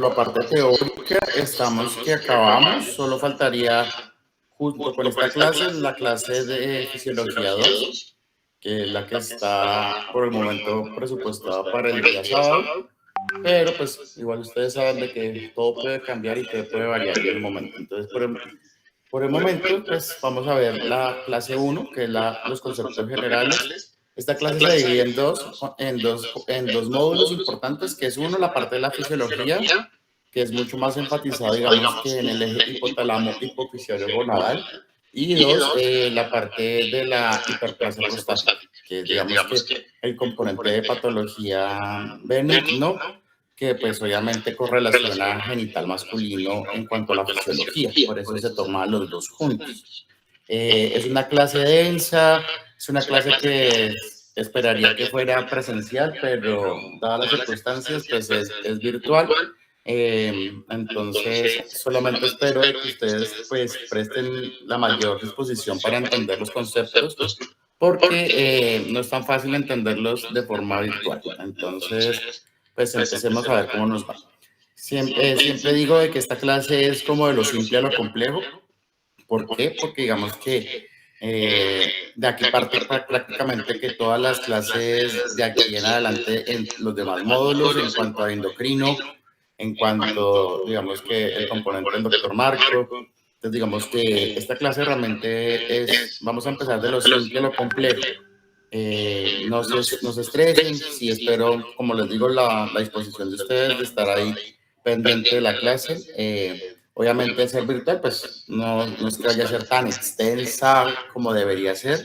la parte teórica estamos que acabamos, solo faltaría junto con esta clase, la clase de Fisiología 2, que es la que está por el momento presupuestada para el día sábado, pero pues igual ustedes saben de que todo puede cambiar y todo puede variar en el momento. Entonces, por el momento, pues vamos a ver la clase 1, que es los conceptos generales. Esta clase se divide en dos módulos importantes, que es uno, la parte de la fisiología, que es mucho más enfatizado, digamos, que en el eje hipotálamo hipofisiario gonadal, y dos, la parte de la hiperplasia prostática, que es, digamos, que el componente de patología benigno, que pues obviamente correlaciona genital masculino en cuanto a la fisiología, por eso se toma los dos juntos. Es una clase densa, es una clase que esperaría que fuera presencial, pero dadas las circunstancias, pues es virtual. Entonces, solamente espero de que ustedes pues presten la mayor disposición para entender los conceptos, porque no es tan fácil entenderlos de forma virtual. Entonces, pues empecemos a ver cómo nos va. Siempre digo de que esta clase es como de lo simple a lo complejo. ¿Por qué? Porque digamos que de aquí parte prácticamente que todas las clases de aquí en adelante en los demás módulos en cuanto a endocrino, en cuanto, digamos que el componente del doctor Marco. Entonces, digamos que esta clase realmente vamos a empezar de lo simple a lo complejo. No se estresen, sí espero, como les digo, la disposición de ustedes de estar ahí pendiente de la clase. Obviamente, al ser virtual, pues no es que vaya a ser tan extensa como debería ser,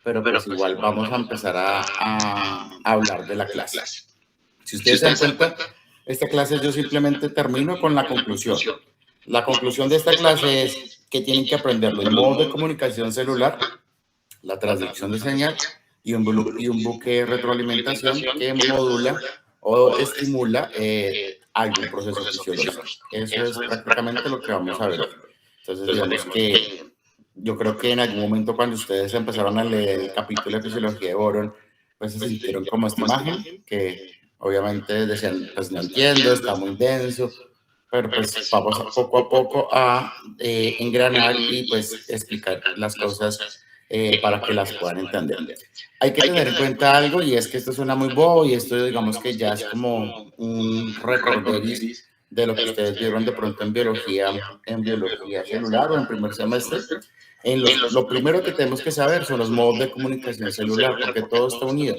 pero pues igual vamos a empezar a hablar de la clase. Si ustedes se dan cuenta, esta clase yo simplemente termino con la conclusión. La conclusión de esta clase es que tienen que aprender los modos de comunicación celular, la transducción de señal y un buque de retroalimentación que modula o estimula algún proceso fisiológico. Eso es prácticamente lo que vamos a ver. Entonces, digamos que yo creo que en algún momento cuando ustedes empezaron a leer el capítulo de fisiología de Boron, pues se sintieron como esta imagen que obviamente decían, pues no entiendo, está muy denso, pero pues vamos poco a poco a engranar y pues explicar las cosas para que las puedan entender. Hay que tener en cuenta algo, y es que esto suena muy bobo y esto digamos que ya es como un recorderis de lo que ustedes vieron de pronto en biología celular o en primer semestre. Lo primero que tenemos que saber son los modos de comunicación celular, porque todo está unido.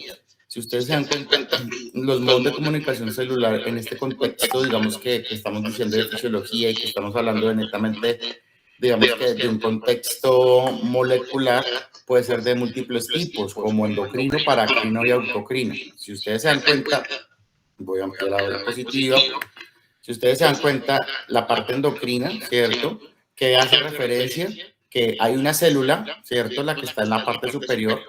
Si ustedes se dan cuenta, los modos de comunicación celular en este contexto, digamos que estamos diciendo de fisiología y que estamos hablando de netamente, digamos que de un contexto molecular, puede ser de múltiples tipos, como endocrino, paracrino y autocrino. Si ustedes se dan cuenta, voy a ampliar la diapositiva. Si ustedes se dan cuenta, la parte endocrina, ¿cierto? Que hace referencia que hay una célula, ¿cierto? La que está en la parte superior,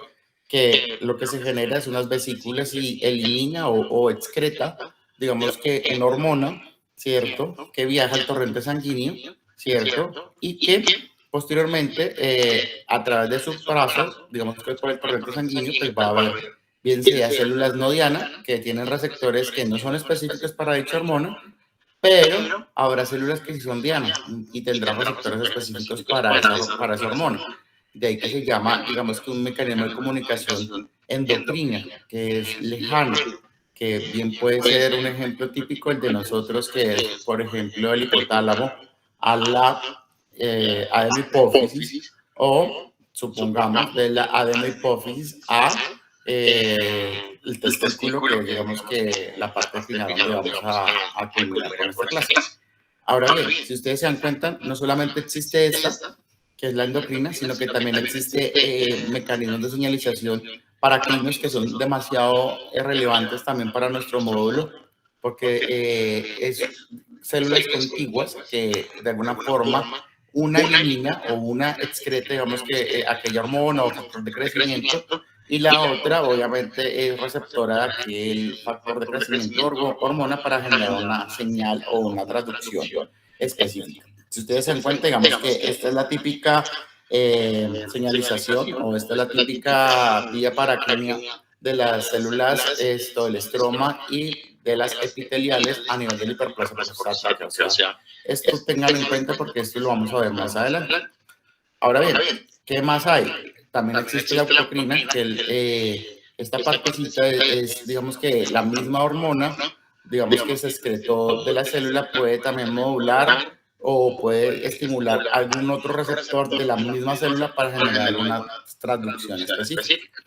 que lo que se genera es unas vesículas y elimina o excreta, digamos que en hormona, ¿cierto? Que viaja al torrente sanguíneo, ¿cierto? Y que posteriormente, a través de su brazo, digamos que por el torrente sanguíneo, pues va a haber, bien sea células no diana, que tienen receptores que no son específicos para dicha hormona, pero habrá células que sí son diana y tendrán receptores específicos para esa hormona. De ahí que se llama, digamos que un mecanismo de comunicación endocrina, que es lejano, que bien puede ser un ejemplo típico el de nosotros, que es, por ejemplo, el hipotálamo a la adenohipófisis, o supongamos de la adenohipófisis a el testículo, que digamos que la parte final donde vamos a culminar con esta clase. Ahora bien, si ustedes se dan cuenta, no solamente existe esta, que es la endocrina, sino que también existe mecanismos de señalización paracrinos que son demasiado relevantes también para nuestro módulo, porque es células contiguas que de alguna forma una elimina o una excreta, digamos que aquella hormona o factor de crecimiento, y la otra obviamente es receptora de aquel factor de crecimiento hormona para generar una señal o una traducción específica. Si ustedes se dan cuenta, digamos que esta es la típica señalización, o esta es la típica vía paracrina de las células, el estroma y de las epiteliales a nivel del hiperplasia prostática. O sea, esto ténganlo en cuenta porque esto lo vamos a ver más adelante. Ahora bien, ¿qué más hay? También existe la autocrina, que esta partecita es, digamos que la misma hormona, digamos que se excretó de la célula, puede también modular o puede estimular algún otro receptor de la misma célula para generar alguna transducción específica.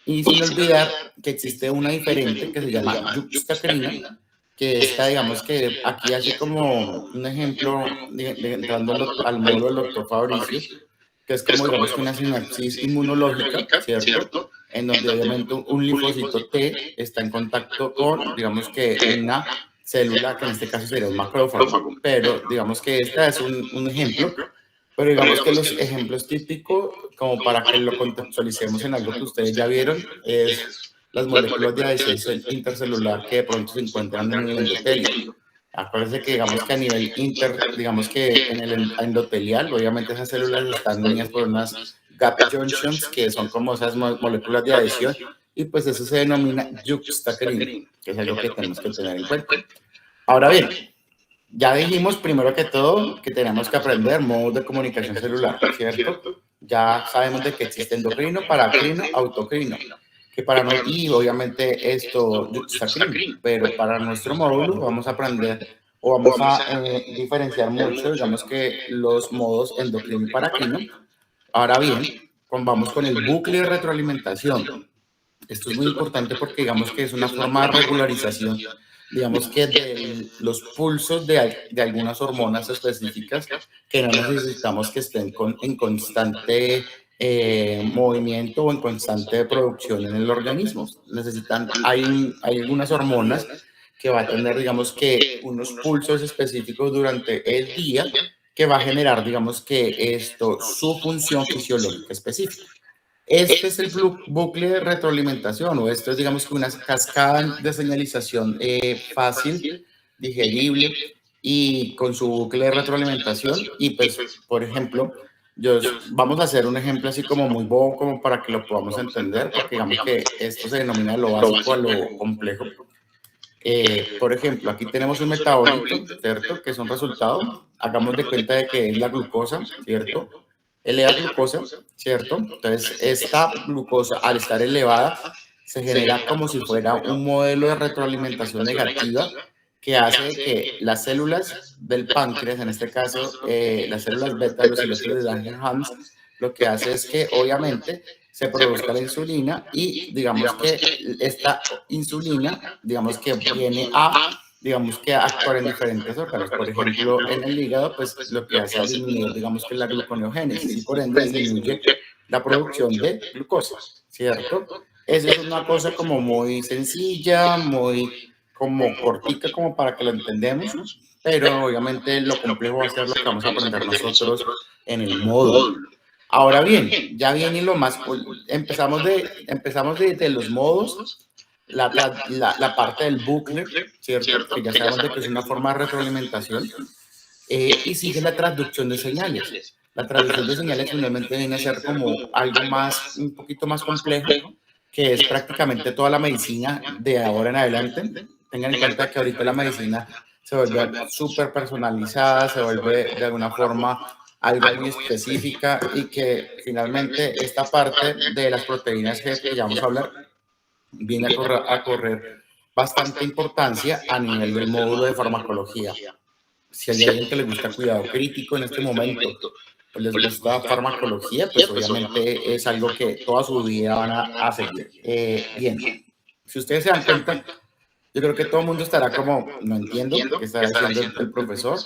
Y sin olvidar que existe una diferente que se llama yuxtacrina, que esta, digamos que aquí hace como un ejemplo, entrando al módulo del doctor Fabricio, que es como, digamos, que una sinapsis inmunológica, ¿cierto? En donde obviamente un linfocito T está en contacto con, digamos que una célula, que en este caso sería un macrófago, pero digamos que esta es un ejemplo, pero digamos que los ejemplos típicos, como para que lo contextualicemos en algo que ustedes ya vieron, es las moléculas de adhesión intercelular que de pronto se encuentran en el endotelio. Acuérdense que digamos que a nivel digamos que en el endotelial, obviamente esas células están unidas por unas gap junctions, que son como esas moléculas de adhesión, y pues eso se denomina yuxtacrina, que es algo que tenemos que tener en cuenta. Ahora bien, ya dijimos primero que todo que tenemos que aprender modos de comunicación celular, ¿cierto? Ya sabemos de que existe endocrino, paracrino, autocrino, que para y obviamente esto yuxtacrino, pero para nuestro módulo vamos a aprender o vamos a diferenciar mucho, digamos que los modos endocrino y paracrino. Ahora bien, vamos con el bucle de retroalimentación. Esto es muy importante porque digamos que es una forma de regularización, digamos que de los pulsos de algunas hormonas específicas que no necesitamos que estén en constante movimiento o en constante producción en el organismo. Hay algunas hormonas que va a tener, digamos que unos pulsos específicos durante el día que va a generar, digamos que esto, su función fisiológica específica. Este es el bucle de retroalimentación, o esto es, digamos, que una cascada de señalización fácil, digerible y con su bucle de retroalimentación. Y pues, por ejemplo, vamos a hacer un ejemplo así como muy bobo, como para que lo podamos entender, porque digamos que esto se denomina lo básico a lo complejo. Por ejemplo, aquí tenemos un metabolito, ¿cierto? Que es un resultado. Hagamos de cuenta de que es la glucosa, ¿cierto? Eleva glucosa, ¿cierto? Entonces, esta glucosa, al estar elevada, se genera como si fuera un modelo de retroalimentación negativa que hace que las células del páncreas, en este caso, las células beta, los isómeros de Langerhans, lo que hace es que, obviamente, se produzca la insulina y, digamos que esta insulina, digamos que viene a digamos que actuar en diferentes órganos. Por ejemplo, en el hígado, pues lo que hace es disminuir, digamos que la gluconeogénesis y por ende disminuye la producción de glucosa, ¿cierto? Esa es una cosa como muy sencilla, muy como cortica, como para que lo entendamos, pero obviamente lo complejo va a ser lo que vamos a aprender nosotros en el módulo. Ahora bien, ya viene lo más, empezamos de los modos, la parte del bucle, ¿cierto? Que ya sabemos de que es una forma de retroalimentación, y sigue la traducción de señales. La traducción de señales finalmente viene a ser como algo más, un poquito más complejo, que es prácticamente toda la medicina de ahora en adelante. Tengan en cuenta que ahorita la medicina se vuelve súper personalizada, se vuelve de alguna forma algo muy específica y que finalmente esta parte de las proteínas que ya vamos a hablar viene a correr bastante importancia a nivel del módulo de farmacología. Si hay alguien que le gusta cuidado crítico en este momento, pues les gusta farmacología, pues obviamente es algo que toda su vida van a seguir. Bien, si ustedes se dan cuenta, yo creo que todo el mundo estará como, no entiendo qué está diciendo el profesor.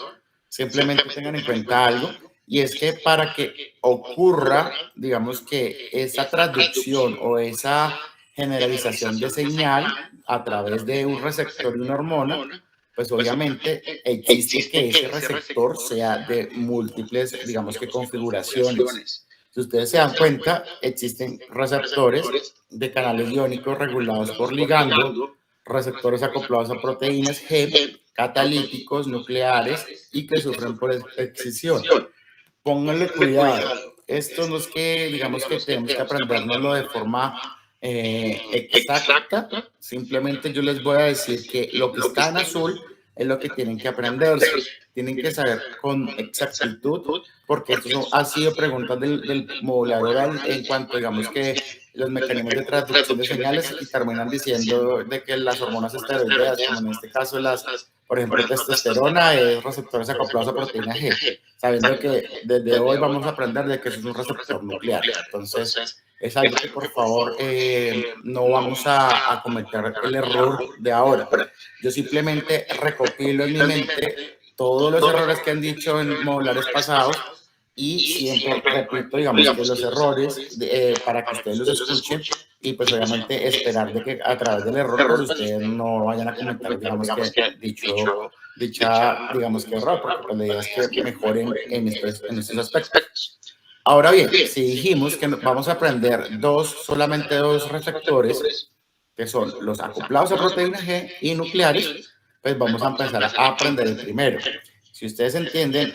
Simplemente tengan en cuenta algo, y es que para que ocurra, digamos que esa traducción o esa generalización de señal a través de un receptor y una hormona, pues obviamente existe que ese receptor sea de múltiples, digamos que configuraciones. Si ustedes se dan cuenta, existen receptores de canales iónicos regulados por ligando, receptores acoplados a proteínas G, catalíticos, nucleares y que sufren por excisión. Pónganle cuidado. Esto no es que, digamos que tenemos que aprendérnoslo de forma exacta. Simplemente yo les voy a decir que lo que está en azul es lo que tienen que aprenderse. Tienen que saber con exactitud, porque esto ha sido preguntas del vocabulario oral en cuanto, digamos, que los mecanismos de traducción de señales y terminan diciendo de que las hormonas esteroideas, como en este caso por ejemplo, testosterona, es receptores acoplados a proteína G, sabiendo que desde hoy vamos a aprender de que eso es un receptor nuclear. Entonces, es algo que por favor no vamos a cometer el error de ahora. Yo simplemente recopilo en mi mente todos los errores que han dicho en modulares pasados y siempre repito, digamos, que los errores para que ustedes los escuchen y pues obviamente esperar de que a través del error pues ustedes no vayan a comentar, digamos, que digamos, que error, porque pues la idea es que mejoren en estos aspectos. Ahora bien, si dijimos que vamos a aprender solamente dos receptores, que son los acoplados a proteína G y nucleares, pues vamos a empezar a aprender el primero. Si ustedes entienden,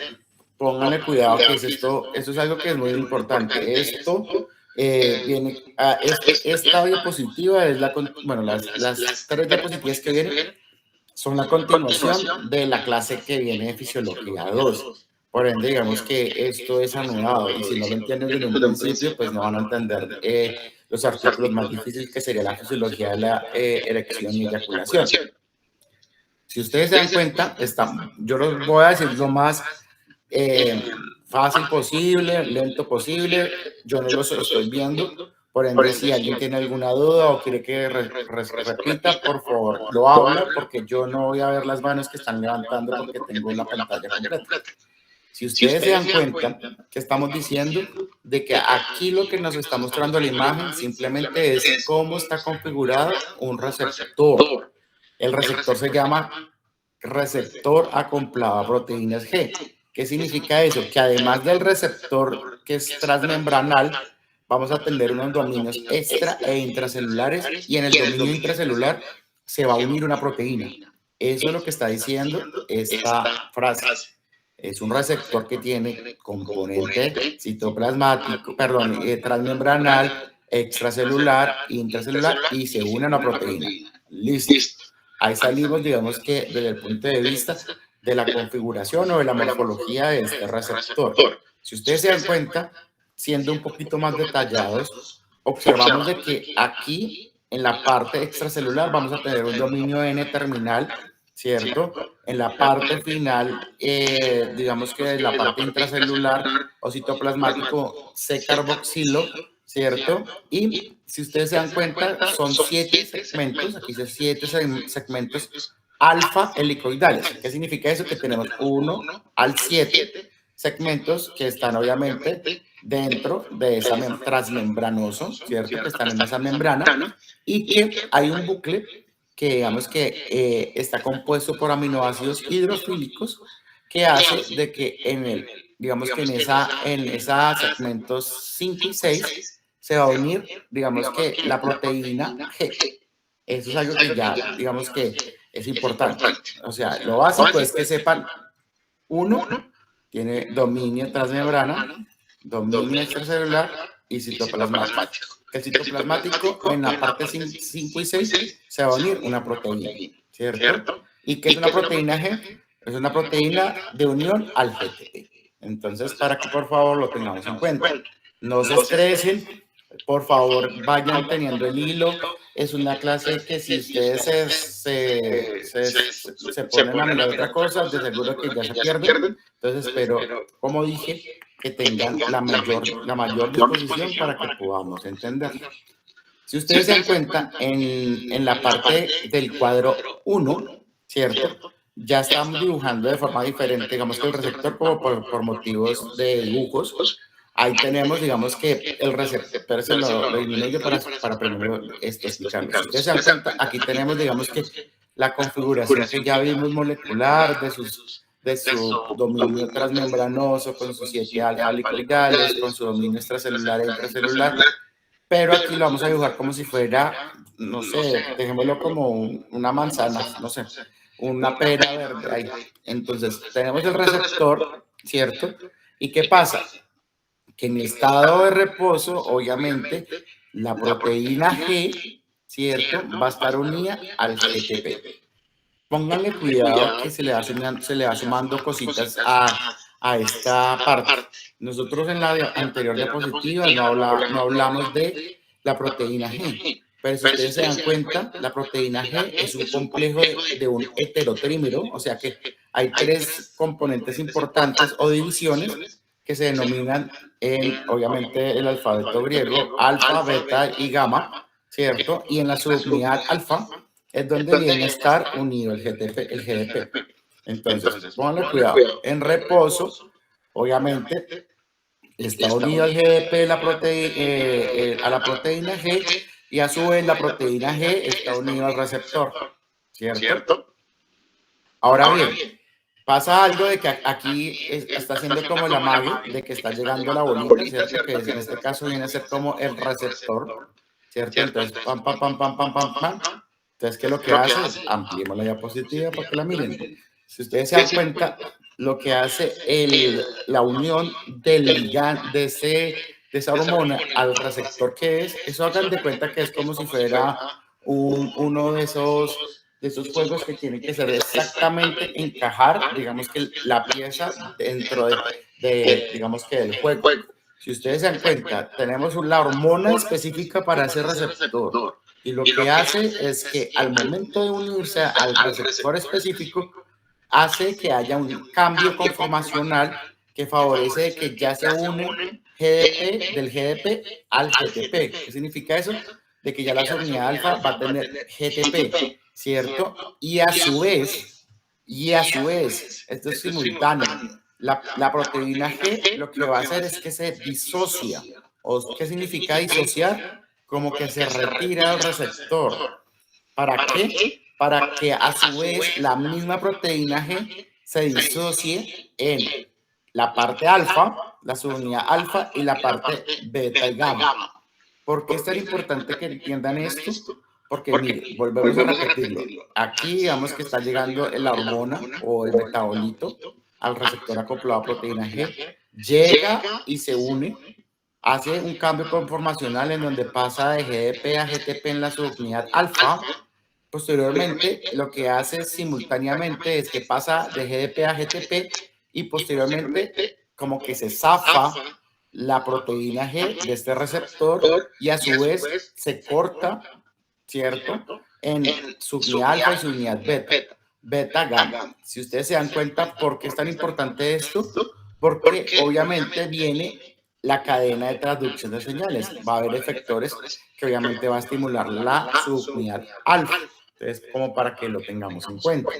pónganle cuidado que esto es algo que es muy importante. Esto viene, esta diapositiva es las 3 diapositivas que vienen son la continuación de la clase que viene de Fisiología 2. Por ende, digamos que esto es anudado y si no lo entienden desde un principio, pues no van a entender los artículos más difíciles que sería la fisiología de la erección y eyaculación. Si ustedes se dan cuenta, yo los voy a decir lo más fácil posible, lento posible. Yo no los estoy viendo. Por ende, si alguien tiene alguna duda o quiere que repita, por favor, lo habla, porque yo no voy a ver las manos que están levantando porque tengo la pantalla completa. Si ustedes se dan cuenta que estamos diciendo de que aquí lo que nos está mostrando la imagen simplemente es cómo está configurado un receptor. El receptor se llama receptor acoplado a proteínas G. ¿Qué significa eso? Que además del receptor que es transmembranal, vamos a tener unos dominios extra e intracelulares y en el dominio intracelular se va a unir una proteína. Eso es lo que está diciendo esta frase. Es un receptor que tiene componente citoplasmático, transmembranal, extracelular, intracelular y se une a una proteína. Listo. Ahí salimos, digamos que desde el punto de vista de la configuración o de la morfología de este receptor. Si ustedes se dan cuenta, siendo un poquito más detallados, observamos de que aquí en la parte extracelular vamos a tener un dominio N terminal, ¿cierto? En la parte final, digamos que en la parte intracelular o citoplasmático, C-carboxilo, ¿cierto? Y si ustedes se dan cuenta, son 7 segmentos, aquí son 7 segmentos alfa helicoidales. ¿Qué significa eso? Que tenemos 1 al 7 segmentos que están obviamente dentro de esa transmembranoso, ¿cierto? Que están en esa membrana y que hay un bucle que digamos que está compuesto por aminoácidos hidrofílicos que hace de que digamos que en esa segmentos 5 y 6 se va a unir, digamos que la proteína G. Eso es algo que ya, digamos que es importante. O sea, lo básico es que sepan, uno, tiene dominio transmembrana, dominio extracelular y citoplasmático. El citoplasmático en la parte 5 y 6 se va a unir una proteína, ¿cierto? ¿Y qué es una proteína G? Es una proteína de unión al GTP. Entonces, para que por favor lo tengamos en cuenta. No se estresen, por favor vayan teniendo el hilo. Es una clase que si ustedes se ponen a mirar otra cosa, de seguro que ya se pierden. Entonces espero, como dije, que tengan la mayor disposición para que podamos entenderlo. Si ustedes se dan cuenta, en la parte del cuadro 1, ¿cierto? Ya estamos dibujando de forma diferente, digamos que el receptor como por motivos de dibujos. Ahí tenemos, digamos que el receptor se lo disminuyo para primero explicarlo. Si ustedes se dan cuenta, aquí tenemos, digamos que la configuración que ya vimos molecular de su dominio transmembranoso con sus 7 alfa helicoidales, con su dominio extracelular e intracelular. Pero aquí lo vamos a dibujar como si fuera, no sé, dejémoslo como una manzana, no sé, una pera verde ahí. Entonces, tenemos el receptor, ¿cierto? ¿Y qué pasa? Que en estado de reposo, obviamente, la proteína G, ¿cierto? Va a estar unida al GTP. Pónganle cuidado que se le va sumando cositas a esta parte. Nosotros en la anterior diapositiva no hablamos de la proteína G, pero si ustedes se dan cuenta, la proteína G es un complejo de un heterotrímero, o sea que hay tres componentes importantes o divisiones que se denominan en, obviamente, el alfabeto griego, alfa, beta y gamma, ¿cierto? Y en la subunidad alfa es donde viene a estar unido el GDP. Entonces, pónganle cuidado. En reposo, obviamente, está unido al GDP a la proteína G y a su vez la proteína G está unida al receptor, ¿cierto? Ahora bien, pasa algo de que aquí está haciendo como el amague de que está llegando la bolita, ¿cierto? Que en este caso viene a ser como el receptor, ¿cierto? Entonces, pam, pam, pam, pam, pam, pam, pam. Entonces, ¿qué es lo que hace? Ampliemos la diapositiva para que la miren. Si ustedes se dan cuenta, lo que hace la unión del ligand, de esa hormona al receptor que es, eso hagan de cuenta que es como si fuera uno de esos juegos que tienen que ser exactamente encajar, digamos que la pieza dentro digamos que del juego. Si ustedes se dan cuenta, tenemos la hormona específica para ese receptor y lo que hace es que al momento de unirse al receptor específico, hace que haya un cambio conformacional que favorece que ya se une GDP del GDP al GTP. ¿Qué significa eso? De que ya la subunidad alfa va a tener GTP, ¿cierto? Y a su vez, esto es simultáneo, la proteína G lo que va a hacer es que se disocia. ¿O qué significa disociar? Como que se retira del receptor. ¿Para qué? Para que a su vez la misma proteína G se disocie en la parte alfa, la subunidad alfa y la parte beta y gamma. ¿Por qué es tan importante que entiendan esto? Porque, mire, volvemos a repetirlo. Aquí, digamos que está llegando la hormona o el metabolito al receptor acoplado a proteína G, llega y se une, hace un cambio conformacional en donde pasa de GDP a GTP en la subunidad alfa. Posteriormente, lo que hace simultáneamente es que pasa de GDP a GTP y posteriormente como que se zafa la proteína G de este receptor y a su vez se corta, ¿cierto? En subunidad alfa y subunidad beta, beta gamma. Si ustedes se dan cuenta, ¿por qué es tan importante esto? Porque obviamente viene la cadena de traducción de señales. Va a haber efectores que obviamente va a estimular la subunidad alfa. Entonces, como para que lo tengamos en cuenta.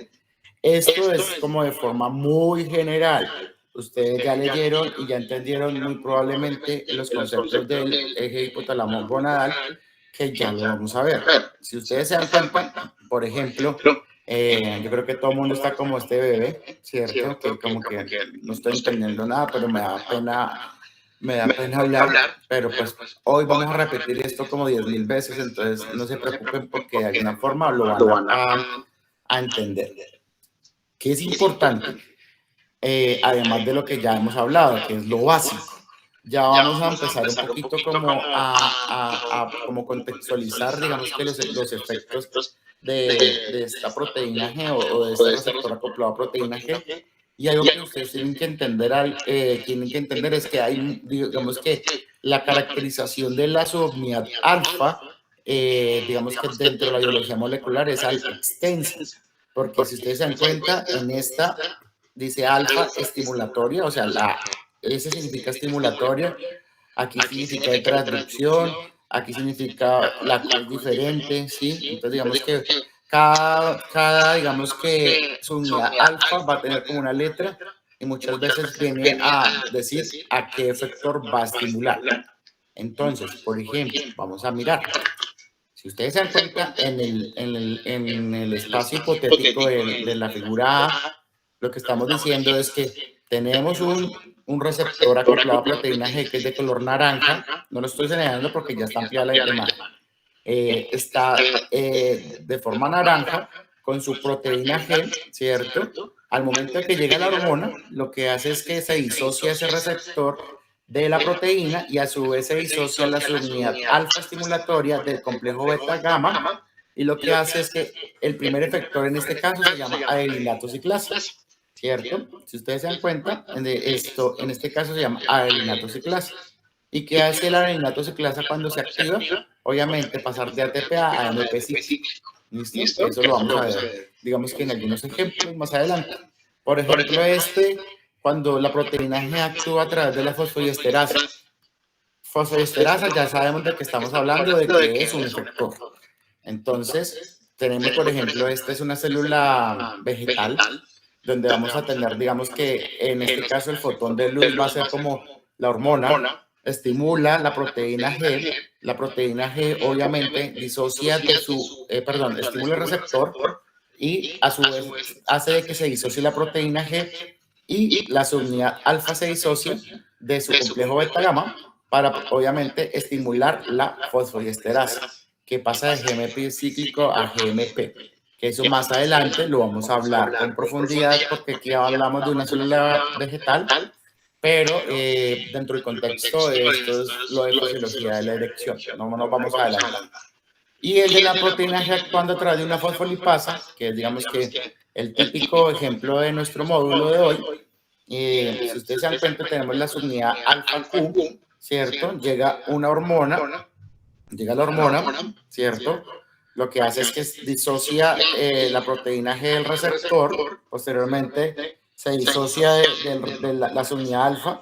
Esto es como de forma muy general. Ustedes ya leyeron y ya entendieron muy probablemente los conceptos del eje hipotálamo gonadal, que ya lo vamos a ver. Si ustedes se dan cuenta, por ejemplo, yo creo que todo el mundo está como este bebé, ¿cierto? Que como que no estoy entendiendo nada, pero me da pena hablar, pero pues hoy vamos a repetir esto como 10.000 veces, entonces no se preocupen porque de alguna forma lo van a entender. ¿Qué es importante? Además de lo que ya hemos hablado, que es lo básico. Ya vamos a empezar un poquito como a como contextualizar, digamos que los efectos de esta proteína G o de este receptor acoplado a proteína G. Y algo que ustedes tienen que entender es que hay, digamos que la caracterización de la subunidad alfa, digamos que dentro de la biología molecular es algo extensa, porque si ustedes se dan cuenta, en esta dice alfa estimulatoria, o sea, la S significa estimulatoria, aquí significa de transducción, aquí significa la Q es diferente, ¿sí? Entonces, digamos que digamos que su unidad alfa va a tener como una letra y muchas veces viene a decir a qué efector va a estimular. Entonces, por ejemplo, vamos a mirar. Si ustedes se dan cuenta, en el espacio hipotético de la figura A, lo que estamos diciendo es que tenemos un receptor acoplado a proteína G que es de color naranja. No lo estoy señalando porque ya está ampliada la imagen. Está de forma naranja con su proteína G, ¿cierto? Al momento de que llega la hormona, lo que hace es que se disocia ese receptor de la proteína y a su vez se disocia la subunidad alfa estimulatoria del complejo beta gamma, y lo que hace es que el primer efector en este caso se llama adelinato ciclasa, ¿cierto? Si ustedes se dan cuenta, en este caso se llama adelinato ciclasa. ¿Y qué hace el adelinato ciclasa cuando se activa? Obviamente pasar de ATP a AMP cíclico. ¿Listo? Eso lo vamos a ver, digamos que en algunos ejemplos más adelante. Por ejemplo, cuando la proteína G actúa a través de la fosfodiesterasa. Fosfodiesterasa, ya sabemos de que estamos hablando de que es un efector. Entonces, tenemos, por ejemplo, esta es una célula vegetal, donde vamos a tener, digamos que en este caso el fotón de luz va a ser como la hormona, estimula la proteína G obviamente disocia de estimula el receptor y a su vez hace de que se disocie la proteína G y la subunidad alfa se disocia de su complejo beta gamma para obviamente estimular la fosfodiesterasa, que pasa de GMP cíclico a GMP, que eso más adelante lo vamos a hablar con profundidad porque aquí hablamos de una célula vegetal, pero dentro del contexto de esto es lo de fisiología de la erección, no nos vamos a adelantar. Y el de la proteína G actuando a través de una fosfolipasa, que es digamos que el típico ejemplo de nuestro módulo de hoy. Si ustedes se dan cuenta, tenemos la subunidad alfa Q, ¿cierto? Llega la hormona, ¿cierto? Lo que hace es que disocia la proteína G del receptor, posteriormente se disocia de la subunidad alfa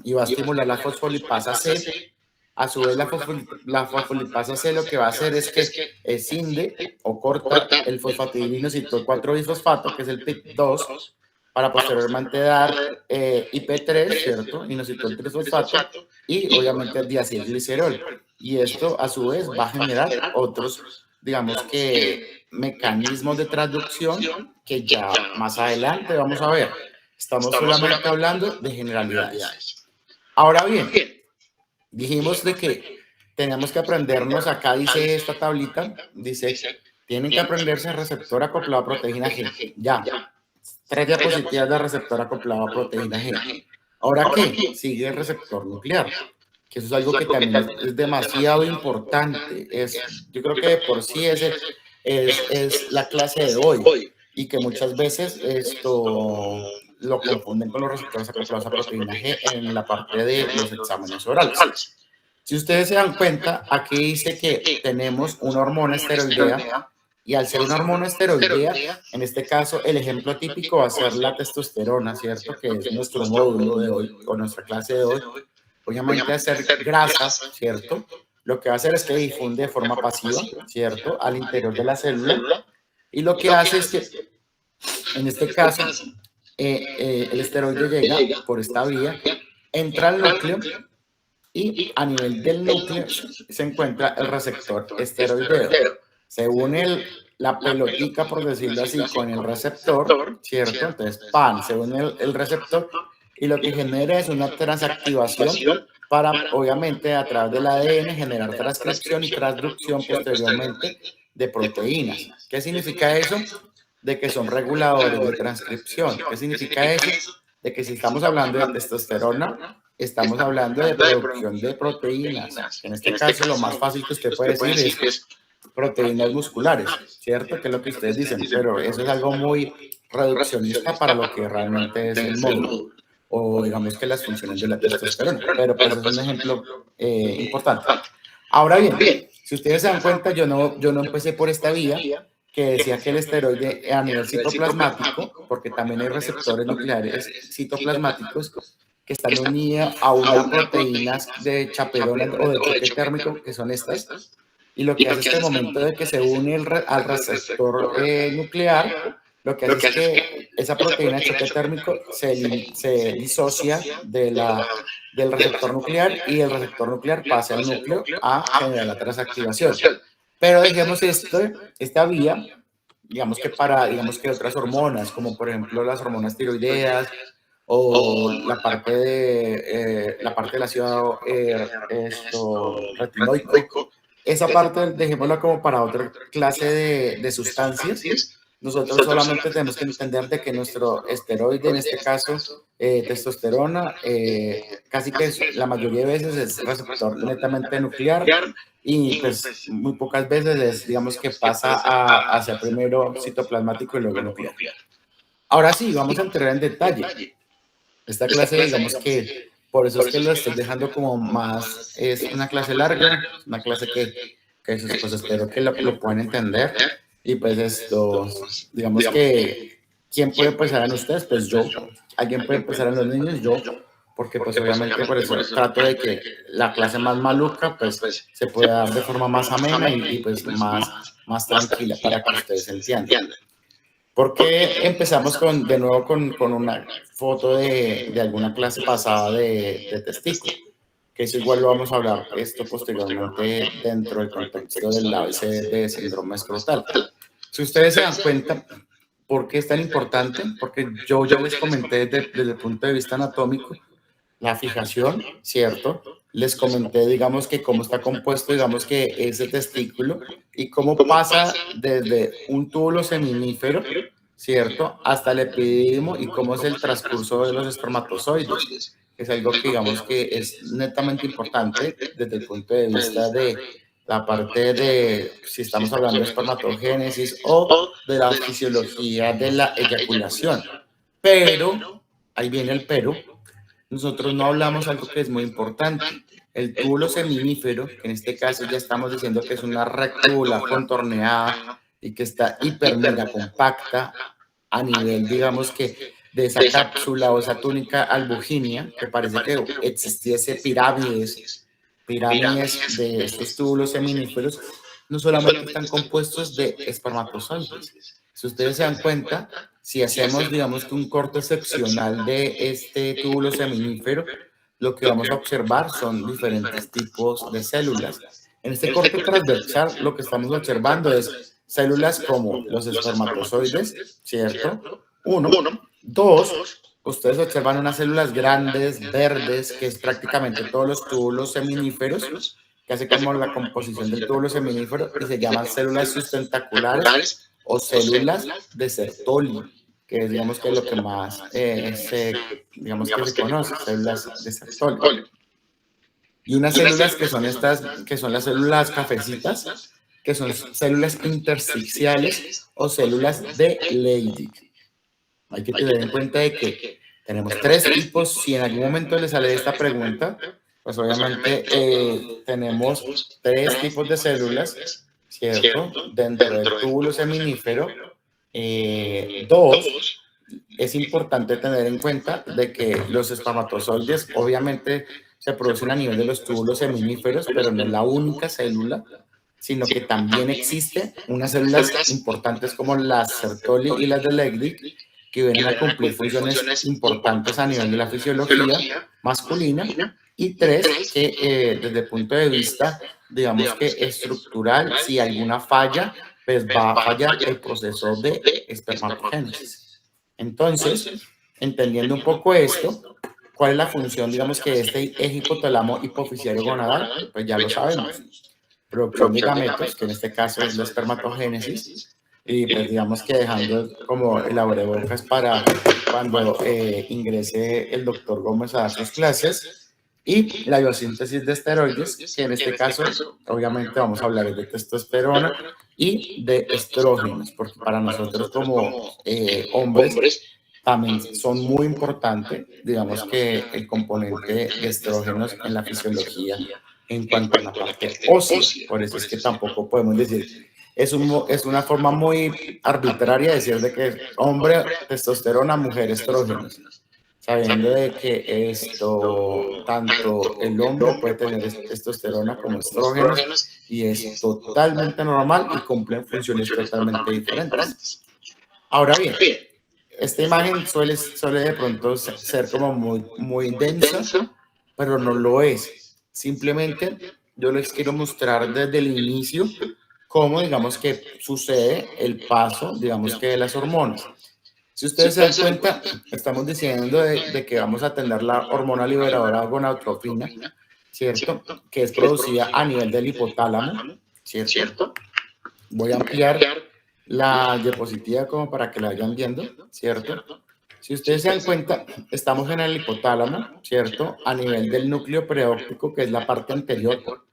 y va a estimular la fosfolipasa C. A su vez, la fosfolipasa C lo que va a hacer es que escinde o corta el fosfatidilinositol 4-bisfosfato, que es el PIP2, para posteriormente dar IP3, ¿cierto? Inositol 3-fosfato y obviamente diacilglicerol. Y esto a su vez va a generar otros, digamos que, mecanismos de transducción que ya más adelante vamos a ver. Estamos solamente hablando de generalidades. Ahora bien, dijimos de que tenemos que aprendernos, acá dice esta tablita, dice, tienen que aprenderse el receptor acoplado a proteína G. Ya, 3 diapositivas de receptor acoplado a proteína G. ¿Ahora qué? Sigue el receptor nuclear, que eso es algo que también es demasiado importante. Yo creo que de por sí es la clase de hoy y que muchas veces esto lo confunden con los receptores acoplados a proteína G en la parte de los exámenes orales. Si ustedes se dan cuenta, aquí dice que tenemos una hormona esteroidea y al ser una hormona esteroidea, en este caso el ejemplo típico va a ser la testosterona, ¿cierto? Que es nuestro módulo de hoy o nuestra clase de hoy. Obviamente hacer grasas, ¿cierto? Lo que va a hacer es que difunde de forma pasiva, ¿cierto? Al interior de la célula y lo que hace es que en este caso el esteroide llega por esta vía, entra al núcleo y a nivel del núcleo se encuentra el receptor esteroideo. Se une la pelotica, por decirlo así, con el receptor, ¿cierto? Entonces, ¡pam!, se une el receptor y lo que genera es una transactivación para, obviamente, a través del ADN generar transcripción y transducción posteriormente de proteínas. ¿Qué significa eso? De que son reguladores de transcripción. ¿Qué significa eso? De que si estamos hablando de testosterona, estamos hablando de producción de proteínas. En este caso, lo más fácil que usted puede decir es proteínas musculares, ¿cierto? Que es lo que ustedes dicen, pero eso es algo muy reduccionista para lo que realmente es el módulo, o digamos que las funciones de la testosterona, pero pues es un ejemplo importante. Ahora bien, si ustedes se dan cuenta, yo no empecé por esta vía, que decía que el esteroide a nivel citoplasmático, porque también hay receptores nucleares citoplasmáticos que están unidos a unas proteínas de chaperona o de choque térmico, que son estas, y lo que hace es que al momento de que se une al receptor nuclear, lo que hace es que esa proteína de choque térmico se disocia del receptor nuclear y el receptor nuclear pasa al núcleo a generar la transactivación. Pero dejemos esta vía, digamos que otras hormonas, como por ejemplo las hormonas tiroideas o la parte del ácido retinoico, esa parte dejémosla como para otra clase de sustancias. Nosotros solamente tenemos que entender de que nuestro esteroide, en este caso, testosterona, casi que la mayoría de veces es receptor netamente nuclear y pues muy pocas veces es, digamos que pasa hacia primero citoplasmático y luego nuclear. Ahora sí, vamos a entrar en detalle. Esta clase, digamos que por eso es que lo estoy dejando como más, es una clase larga, una clase que pues espero que lo puedan entender. Y pues esto, digamos que, ¿quién puede empezar en ustedes? Pues yo. ¿Alguien puede empezar en los niños? Yo. Porque pues obviamente por eso trato de que la clase más maluca pues se pueda dar de forma más amena y pues más tranquila para que ustedes entiendan. ¿Por qué empezamos de nuevo con una foto de alguna clase pasada de testículo? Que eso igual lo vamos a hablar esto posteriormente dentro del contexto del ABC de síndrome escrotal. Si ustedes se dan cuenta, ¿por qué es tan importante? Porque yo ya les comenté desde el punto de vista anatómico la fijación, ¿cierto? Les comenté, digamos, que cómo está compuesto, digamos, que ese testículo y cómo pasa desde un túbulo seminífero, ¿cierto? Hasta el epididimo y cómo es el transcurso de los espermatozoides. Es algo que, digamos, que es netamente importante desde el punto de vista de la parte de, si estamos hablando de espermatogénesis o de la fisiología de la eyaculación. Pero, ahí viene el pero, nosotros no hablamos algo que es muy importante. El túbulo seminífero, que en este caso ya estamos diciendo que es una rectúbula contorneada y que está hiper mega compacta a nivel, digamos que de esa cápsula o esa túnica albuginia, que parece que existiese pirámides de estos túbulos seminíferos, no solamente están compuestos de espermatozoides. Si ustedes se dan cuenta, si hacemos, digamos que un corte seccional de este túbulo seminífero, lo que vamos a observar son diferentes tipos de células. En este corte transversal, lo que estamos observando es células como los espermatozoides, ¿cierto? Uno. Dos, ustedes observan unas células grandes, verdes, que es prácticamente todos los túbulos seminíferos, que hace como la composición del túbulo seminífero, y se llaman células sustentaculares o células de Sertoli, que es, digamos, que lo que más digamos que se conoce, células de Sertoli. Y unas células que son estas, que son las células cafecitas, que son células intersticiales o células de Leydig. Hay que tener en cuenta de que tenemos tres tipos. Si en algún momento les sale esta pregunta, pues obviamente tenemos tres tipos de células, ¿cierto? Dentro del túbulo seminífero. Dos, es importante tener en cuenta de que los espermatozoides obviamente se producen a nivel de los túbulos seminíferos, pero no es la única célula, sino que también existen unas células importantes como las Sertoli y las de Leydig, que vienen a cumplir funciones importantes a nivel de la fisiología masculina, y tres, que desde el punto de vista, digamos que estructural, si alguna falla, pues va a fallar el proceso de espermatogénesis. Entonces, entendiendo un poco esto, ¿cuál es la función, digamos, que este eje hipotálamo hipofisiario gonadal? Pues ya lo sabemos. Producción de gametos, que en este caso es la espermatogénesis, y pues digamos que dejando como el abrebocas para cuando ingrese el doctor Gómez a dar sus clases, y la biosíntesis de esteroides, que en este caso obviamente vamos a hablar de testosterona y de estrógenos, porque para nosotros como hombres también son muy importantes, digamos que el componente de estrógenos en la fisiología en cuanto a la parte ósea. Por eso es que tampoco podemos decir, es una forma muy arbitraria decir de que hombre testosterona, mujer estrógenos, sabiendo de que esto, tanto el hombre puede tener testosterona como estrógenos y es totalmente normal y cumplen funciones totalmente diferentes. Ahora bien, esta imagen suele de pronto ser como muy densa, pero no lo es. Simplemente yo les quiero mostrar desde el inicio cómo, digamos, que sucede el paso, digamos, que de las hormonas. Si ustedes se dan cuenta, estamos diciendo de que vamos a tener la hormona liberadora gonadotropina, ¿cierto? Que es producida a nivel del hipotálamo, ¿cierto? Voy a ampliar la diapositiva como para que la vayan viendo, ¿cierto? Si ustedes se dan cuenta, estamos en el hipotálamo, ¿cierto? A nivel del núcleo preóptico, que es la parte anterior.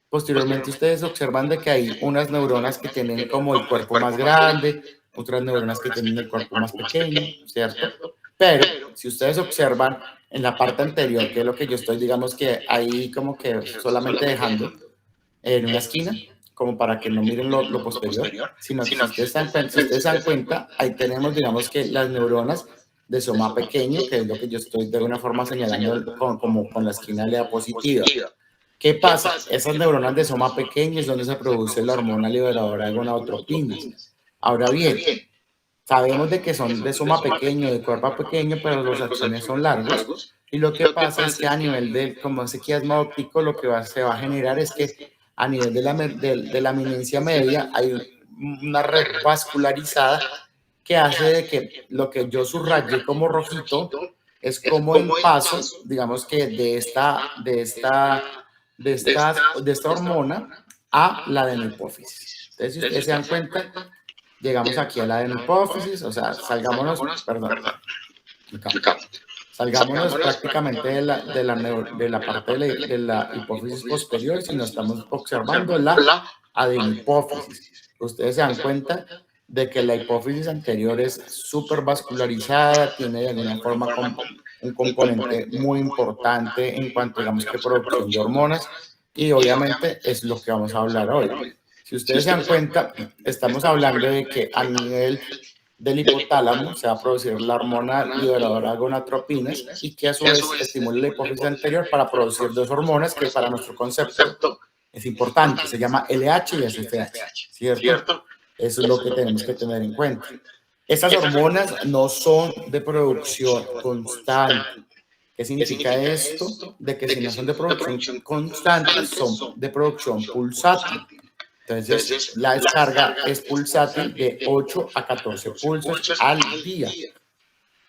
Posteriormente, ustedes observan de que hay unas neuronas que tienen como el cuerpo más grande, otras neuronas que tienen el cuerpo más pequeño, ¿cierto? Pero si ustedes observan en la parte anterior, que es lo que yo estoy, digamos que ahí como que solamente dejando en una esquina, como para que no miren lo posterior, sino que si ustedes se dan cuenta, ahí tenemos, digamos que las neuronas de soma pequeño, que es lo que yo estoy de alguna forma señalando como con la esquina de la diapositiva. ¿Qué pasa? Esas neuronas de soma pequeño es donde se produce la hormona liberadora de gonadotropinas. Ahora bien, sabemos de que son de soma pequeño, de cuerpo pequeño, pero los axones son largos. Y lo que pasa es que a nivel de, como ese quiasma óptico, lo que se va a generar es que a nivel de la eminencia media hay una red vascularizada que hace de que lo que yo subrayé como rojito es como el paso, digamos que de esta hormona a la adenopófisis. Entonces, si ustedes se dan cuenta, llegamos aquí a la adenopófisis, o sea, salgámonos, perdón, acá. Salgámonos prácticamente de la parte de la hipófisis posterior, sino estamos observando la adenopófisis. Ustedes se dan cuenta de que la hipófisis anterior es súper vascularizada, tiene de alguna forma un componente muy importante en cuanto, digamos, que producción de hormonas, y obviamente es lo que vamos a hablar hoy. Si ustedes se dan cuenta, estamos hablando de que a nivel del hipotálamo se va a producir la hormona liberadora de gonadotropinas y que a su vez estimula la hipófisis anterior para producir dos hormonas que para nuestro concepto es importante, se llama LH y SFH, ¿cierto? Eso es lo que tenemos que tener en cuenta. Estas hormonas no son de producción constante. ¿Qué significa esto? De que si no son de producción constante, son de producción pulsátil. Entonces, la descarga es pulsátil de 8 a 14 pulsos al día.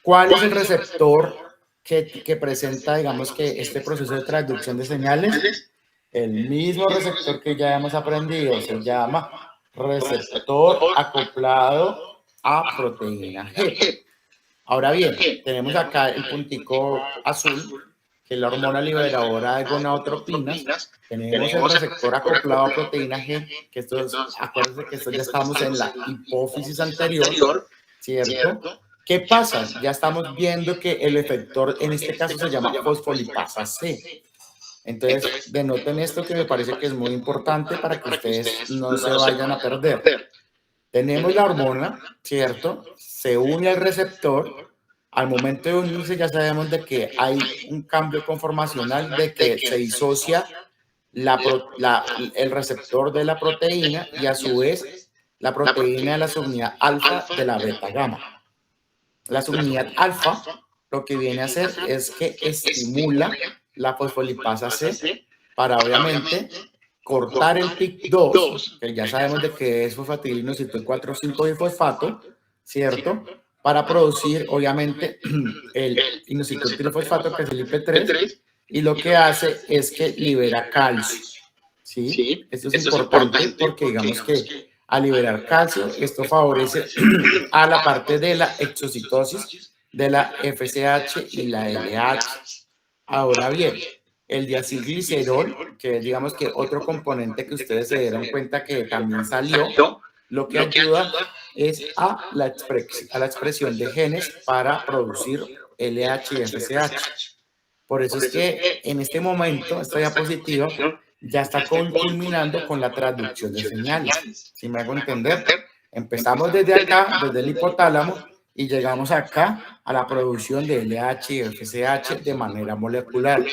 ¿Cuál es el receptor que presenta, digamos, que este proceso de transducción de señales? El mismo receptor que ya hemos aprendido se llama receptor acoplado a proteína G. Ahora bien, tenemos acá el puntico azul, que es la hormona liberadora de gonadotropinas. Tenemos el receptor acoplado a proteína G, que esto es, acuérdense que esto ya estamos en la hipófisis anterior, ¿cierto? ¿Qué pasa? Ya estamos viendo que el efector en este caso se llama fosfolipasa C. Entonces, denoten esto que me parece que es muy importante para que ustedes no se vayan a perder. Tenemos la hormona, ¿cierto? Se une al receptor. Al momento de unirse ya sabemos de que hay un cambio conformacional, de que se disocia el receptor de la proteína y a su vez la proteína de la subunidad alfa de la beta gamma. La subunidad alfa lo que viene a hacer es que estimula la fosfolipasa C para obviamente cortar el PIC2, que ya sabemos de que es fosfatidilinosinol 4,5-bifosfato, ¿cierto? Para producir, obviamente, el inositol trifosfato, que es el IP3, y lo que hace es que libera calcio, ¿sí? Esto es importante porque digamos que al liberar calcio, esto favorece a la parte de la exocitosis de la FSH y la LH. Ahora bien, el diacilglicerol, que es digamos que otro componente que ustedes se dieron cuenta que también salió, lo que ayuda es a la expresión de genes para producir LH y FSH. Por eso es que en este momento, esta diapositiva ya está culminando con la traducción de señales. ¿Sí me hago entender? Empezamos desde acá, desde el hipotálamo, y llegamos acá a la producción de LH y FSH de manera molecular.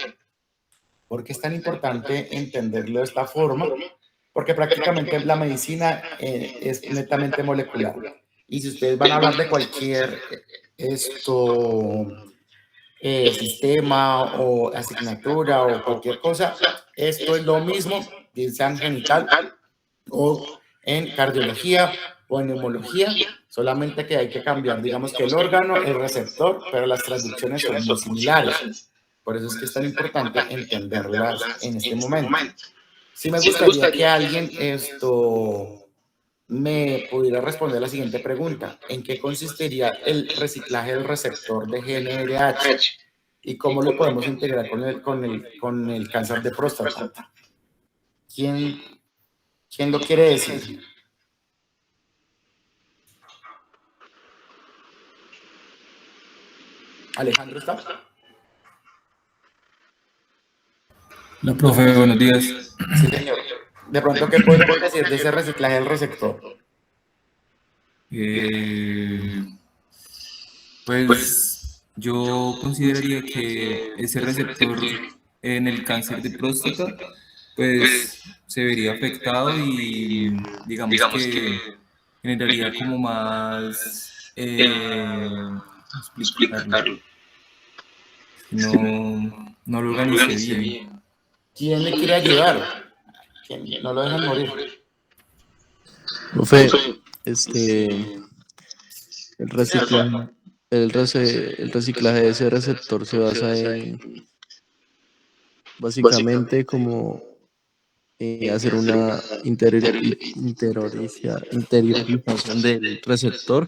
¿Por qué es tan importante entenderlo de esta forma? Porque prácticamente la medicina es netamente molecular. Y si ustedes van a hablar de cualquier sistema o asignatura o cualquier cosa, esto es lo mismo, bien sea en genital o en cardiología o en neumología, solamente que hay que cambiar, digamos que el órgano, el receptor, pero las traducciones son muy similares. Por eso es que es tan importante entenderlas en este momento. Sí me gustaría que alguien me pudiera responder la siguiente pregunta. ¿En qué consistiría el reciclaje del receptor de GnRH y cómo lo podemos integrar con el cáncer de próstata? ¿Quién lo quiere decir? ¿Alejandro está? La profe, buenos días. Sí, señor. De pronto, ¿qué podemos decir de ese reciclaje del receptor? Pues yo consideraría que ese receptor en el cáncer de próstata, pues se vería afectado y digamos que generaría como más, ¿cómo explicarlo? No lo organicé bien. ¿Quién le quiere ayudar? ¿Quién? No lo dejan morir. Profe, el reciclaje, el reciclaje de ese receptor se basa en básicamente como hacer una interiorización del receptor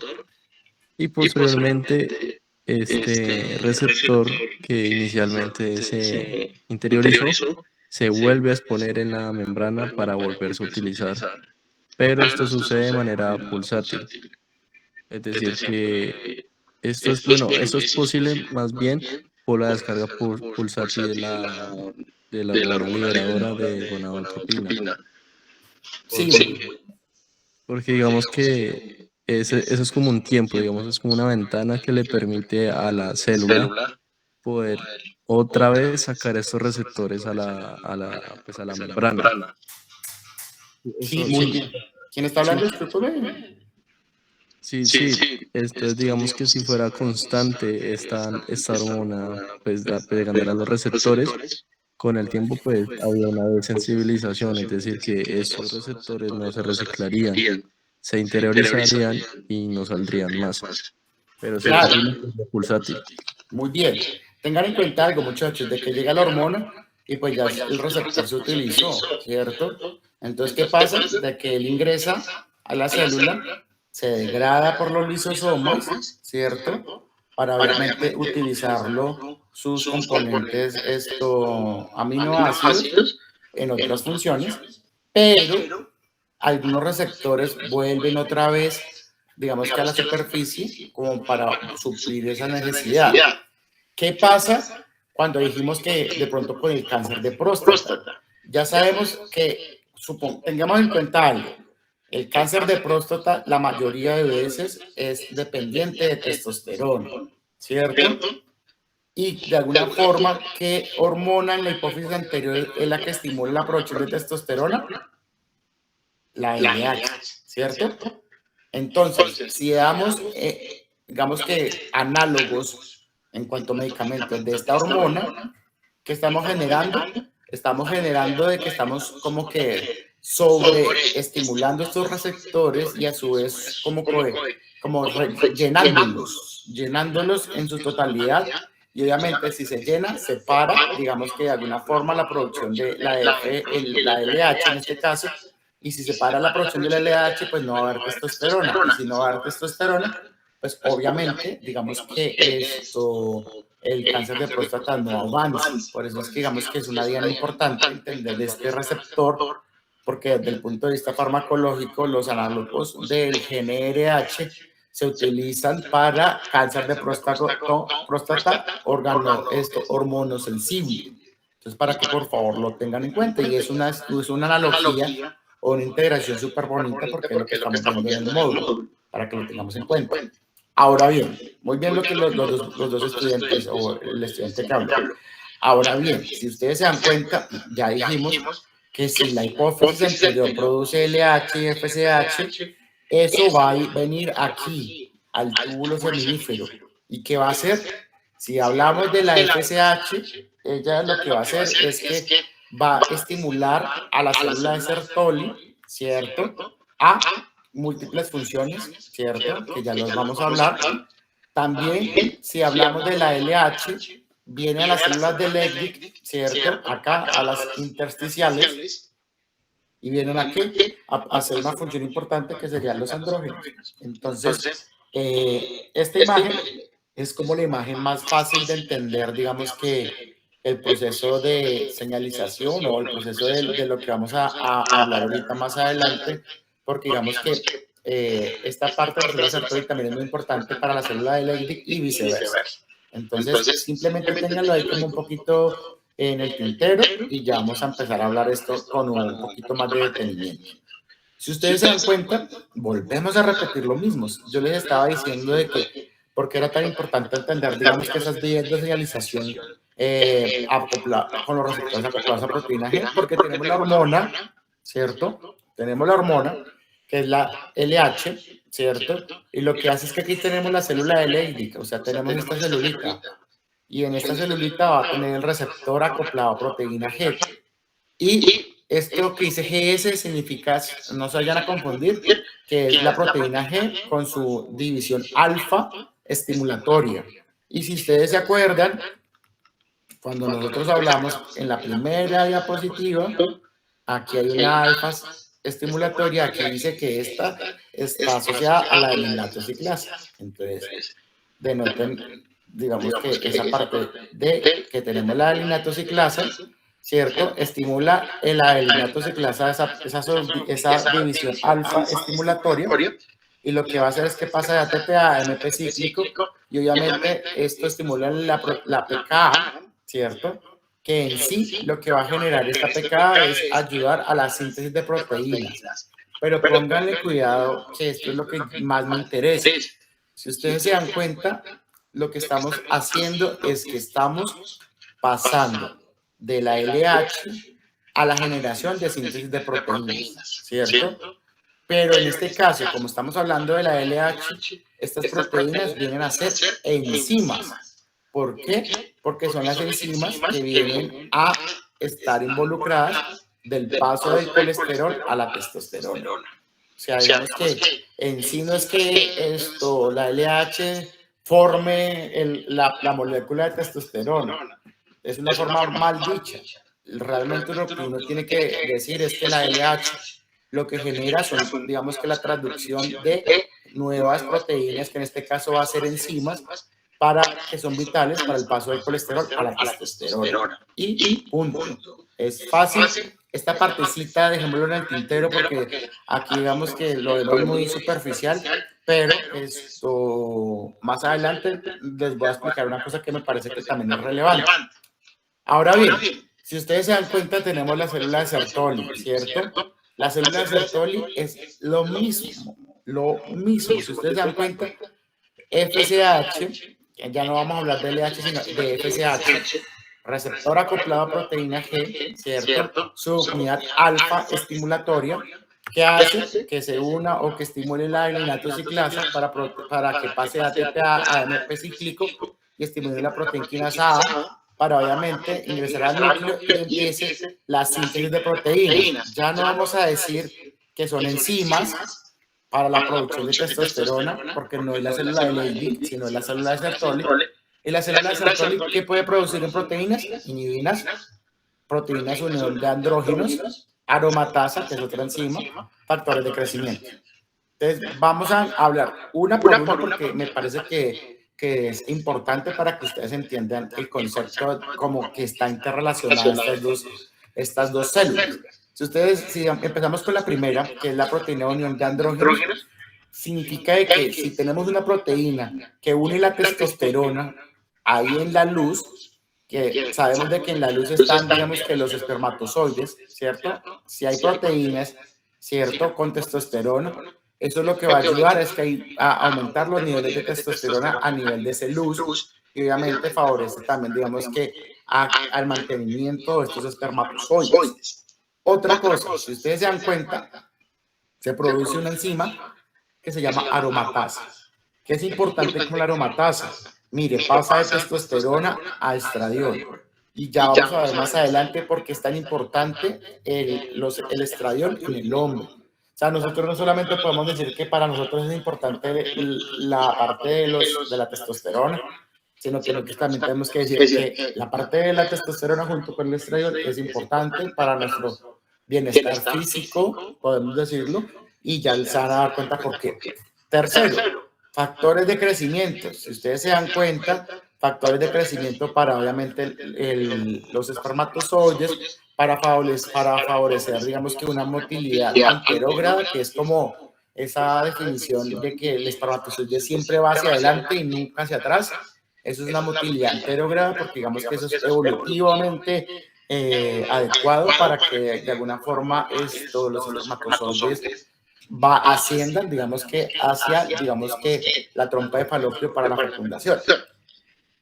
y posteriormente este receptor que inicialmente se interiorizó se vuelve a exponer en la membrana para volverse a utilizar. Pero esto sucede de manera pulsátil. Es decir, que esto es, bueno, eso es posible más bien por la descarga pulsátil de la hormona liberadora de gonadotropina. Sí, Porque digamos que eso es como un tiempo, digamos, es como una ventana que le permite a la célula poder otra vez sacar estos receptores pues a la membrana. Eso, muy sí, bien. ¿Quién está hablando? Discúlpeme. sí, sí, esto es, digamos que si fuera constante esta hormona, pues pegando a los receptores, con el tiempo pues había una desensibilización, es decir, que estos receptores no se reciclarían, se interiorizarían y no saldrían más, pero eso es Claro, posible por la pulsátil. muy bien. Tengan en cuenta algo, muchachos, de que llega la hormona y pues ya el receptor se utilizó, ¿cierto? Entonces, ¿qué pasa? De que él ingresa a la célula, se degrada por los lisosomas, ¿cierto? Para obviamente utilizarlo, sus componentes, aminoácidos, en otras funciones, pero algunos receptores vuelven otra vez, digamos que a la superficie, como para suplir esa necesidad. ¿Qué pasa cuando dijimos que de pronto con el cáncer de próstata? Ya sabemos que, tengamos en cuenta algo, el cáncer de próstata la mayoría de veces es dependiente de testosterona, ¿cierto? Y de alguna forma, ¿qué hormona en la hipófisis anterior es la que estimula la producción de testosterona? La LH, ¿cierto? Entonces, si damos, digamos que análogos en cuanto a medicamentos de esta hormona que estamos generando, de que estamos como que sobreestimulando estos receptores y a su vez como llenándolos en su totalidad. Y obviamente si se llena, se para, digamos que de alguna forma la producción de la LH en este caso, y si se para la producción de la LH, pues no va a haber testosterona, y si no va a haber testosterona, pues obviamente, digamos que el cáncer de próstata no avanza. Por eso es que digamos que es una diana importante entender este receptor, porque desde el punto de vista farmacológico, los análogos del GnRH se utilizan para cáncer de próstata hormonosensible. Entonces, para que por favor lo tengan en cuenta, y es una analogía o una integración súper bonita porque es lo que estamos viendo en el módulo, para que lo tengamos en cuenta. Ahora bien, muy bien lo que los dos estudiantes o el estudiante que habló. Ahora bien, si ustedes se dan cuenta, ya dijimos que si la hipófisis anterior produce LH y FSH, eso va a venir aquí, al túbulo seminífero. ¿Y qué va a hacer? Si hablamos de la FSH, ella lo que va a hacer es que va a estimular a la célula de Sertoli, ¿cierto? A múltiples funciones, ¿cierto? Que ya los vamos a hablar. También, si hablamos de la LH, viene a las células de Leydig, ¿cierto? Acá a las intersticiales, y vienen a qué? A hacer una función importante que serían los andrógenos. Entonces, esta imagen es como la imagen más fácil de entender, digamos que el proceso de señalización o el proceso de lo que vamos a hablar ahorita más adelante, porque digamos que esta parte de la célula Sertoli también es muy importante para la célula de Leydig y viceversa. Entonces, simplemente ténganlo ahí como un poquito en el tintero y ya vamos a empezar a hablar esto con un poquito más de detenimiento. Si ustedes se dan cuenta, volvemos a repetir lo mismo. Yo les estaba diciendo de que, porque era tan importante entender, digamos, que esas vías de señalización con los receptores acoplados a proteína G, porque tenemos la hormona, ¿cierto? Tenemos la hormona, que es la LH, ¿cierto? Y lo que hace es que aquí tenemos la célula de Leydig, o sea, tenemos esta celulita, y en esta celulita va a tener el receptor acoplado a proteína G. Y esto que dice GS significa, no se vayan a confundir, que es la proteína G con su división alfa estimulatoria. Y si ustedes se acuerdan, cuando nosotros hablamos en la primera diapositiva, aquí hay una alfa estimulatoria que dice que esta está asociada a la de la ciclasa. Entonces, denoten, digamos que esa parte de que tenemos la adelinatociclasa, ¿cierto? Estimula el adelinatociclasa, esa división alfa estimulatoria, y lo que va a hacer es que pasa de ATP a AMP cíclico, y obviamente esto estimula la PKA, ¿cierto? Que en sí lo que va a generar esta PKA es ayudar a la síntesis de proteínas. Pero pónganle cuidado que esto es lo que más me interesa. Si ustedes se dan cuenta, lo que estamos haciendo es que estamos pasando de la LH a la generación de síntesis de proteínas, ¿cierto? Pero en este caso, como estamos hablando de la LH, estas proteínas vienen a ser enzimas. ¿Por qué? Porque son las enzimas que vienen a estar involucradas del paso del colesterol a la testosterona. O sea, digamos que en sí no es que la LH forme la molécula de testosterona. Es una forma mal dicha. Realmente lo que uno tiene que decir es que la LH lo que genera son, digamos que la traducción de nuevas proteínas, que en este caso va a ser enzimas, que son vitales para el paso del colesterol a la testosterona. Y punto. Es fácil. Esta partecita, dejémoslo en el tintero, porque aquí digamos que lo vemos muy superficial, pero esto más adelante les voy a explicar una cosa que me parece que también es relevante. Ahora bien, si ustedes se dan cuenta, tenemos la célula de Sertoli, ¿cierto? La célula de Sertoli es lo mismo. Si ustedes se dan cuenta, FSH, ya no vamos a hablar de LH, sino de FSH, receptor acoplado a proteína G, ¿cierto? Su unidad alfa estimulatoria, que hace que se una o que estimule la adelinatociclasa para que pase de ATP a AMP cíclico y estimule la proteína quinasa A, para obviamente ingresar al núcleo y empiece la síntesis de proteínas. Ya no vamos a decir que son enzimas para la producción de testosterona, porque no es la célula de Leydig, sino es la célula de Sertoli. ¿Y la célula de Sertoli qué puede producir en proteínas? Inhibinas, proteínas unión de andrógenos, aromatasa, que es otra enzima, factores de crecimiento. Entonces, vamos a hablar una por una porque me parece que es importante para que ustedes entiendan el concepto como que está interrelacionado estas dos células. Si empezamos con la primera, que es la proteína de unión de andrógenos, significa de que si tenemos una proteína que une la testosterona ahí en la luz, que sabemos de que en la luz están, digamos que los espermatozoides, ¿cierto? Si hay proteínas, ¿cierto? Con testosterona, eso lo que va a ayudar es que a aumentar los niveles de testosterona a nivel de esa luz y obviamente favorece también, digamos que al mantenimiento de estos espermatozoides. Otra cosa, si ustedes se dan cuenta, se produce una enzima que se llama aromatasa. ¿Qué es importante con la aromatasa? Mire, pasa de testosterona a estradiol. Y ya vamos a ver más adelante por qué es tan importante el estradiol en el hombre. O sea, nosotros no solamente podemos decir que para nosotros es importante la parte de la testosterona, sino que nosotros también tenemos que decir que la parte de la testosterona junto con el estradiol es importante para bienestar físico, podemos decirlo, y ya se van a dar cuenta por qué. Tercero, factores de crecimiento. Si ustedes se dan cuenta, factores de crecimiento para obviamente los espermatozoides, para favorecer, digamos que una motilidad anterógrada, que es como esa definición de que el espermatozoide siempre va hacia adelante y nunca hacia atrás. Eso es una motilidad anterógrada porque digamos que eso es evolutivamente adecuado para que de alguna forma los espermatozoides asciendan, digamos que hacia, digamos que la trompa de falopio para la fecundación.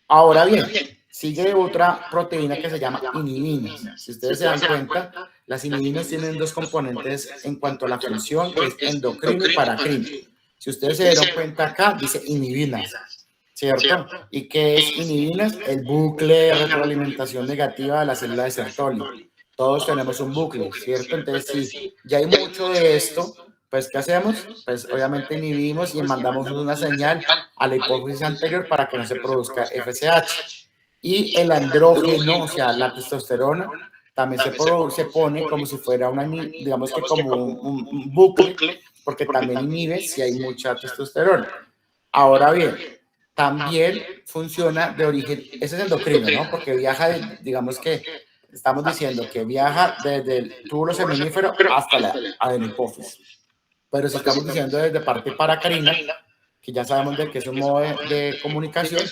Ahora bien, sigue otra proteína que se llama inhibinas. Si ustedes se dan cuenta, las inhibinas tienen dos componentes en cuanto a la función, que es endocrino y paracrino. Si ustedes se dieron cuenta acá, dice inhibinas, ¿cierto? ¿Y qué es inhibinas? El bucle de retroalimentación negativa de la célula de Sertoli. Todos tenemos un bucle, ¿cierto? Entonces, si ya hay mucho de esto, pues, ¿qué hacemos? Pues, obviamente inhibimos y mandamos una señal a la hipófisis anterior para que no se produzca FSH. Y el andrógeno, o sea, la testosterona, también se pone como si fuera digamos que como un bucle, porque también inhibe si hay mucha testosterona. Ahora bien, también funciona de origen, ese es endocrino, ¿no? Porque viaja, digamos que estamos diciendo que viaja desde el túbulo seminífero hasta la adenopófisis. Pero si estamos diciendo desde parte paracrina, que ya sabemos de que es un modo de comunicación,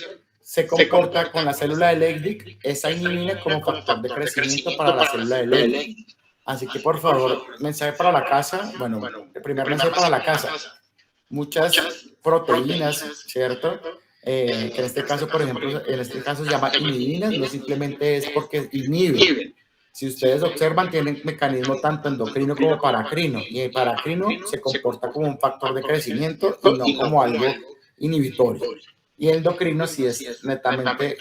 se comporta con la célula de Leydig, esa inhibina como factor de crecimiento para la célula de Leydig. Así que, por favor, mensaje para la casa. Bueno, el primer mensaje para la casa. Muchas proteínas, ¿cierto? Que en este caso, por ejemplo, en este caso se llama inhibinas, no simplemente es porque inhiben. Si ustedes observan, tienen mecanismo tanto endocrino como paracrino, y el paracrino se comporta como un factor de crecimiento y no como algo inhibitorio. Y el endocrino sí es netamente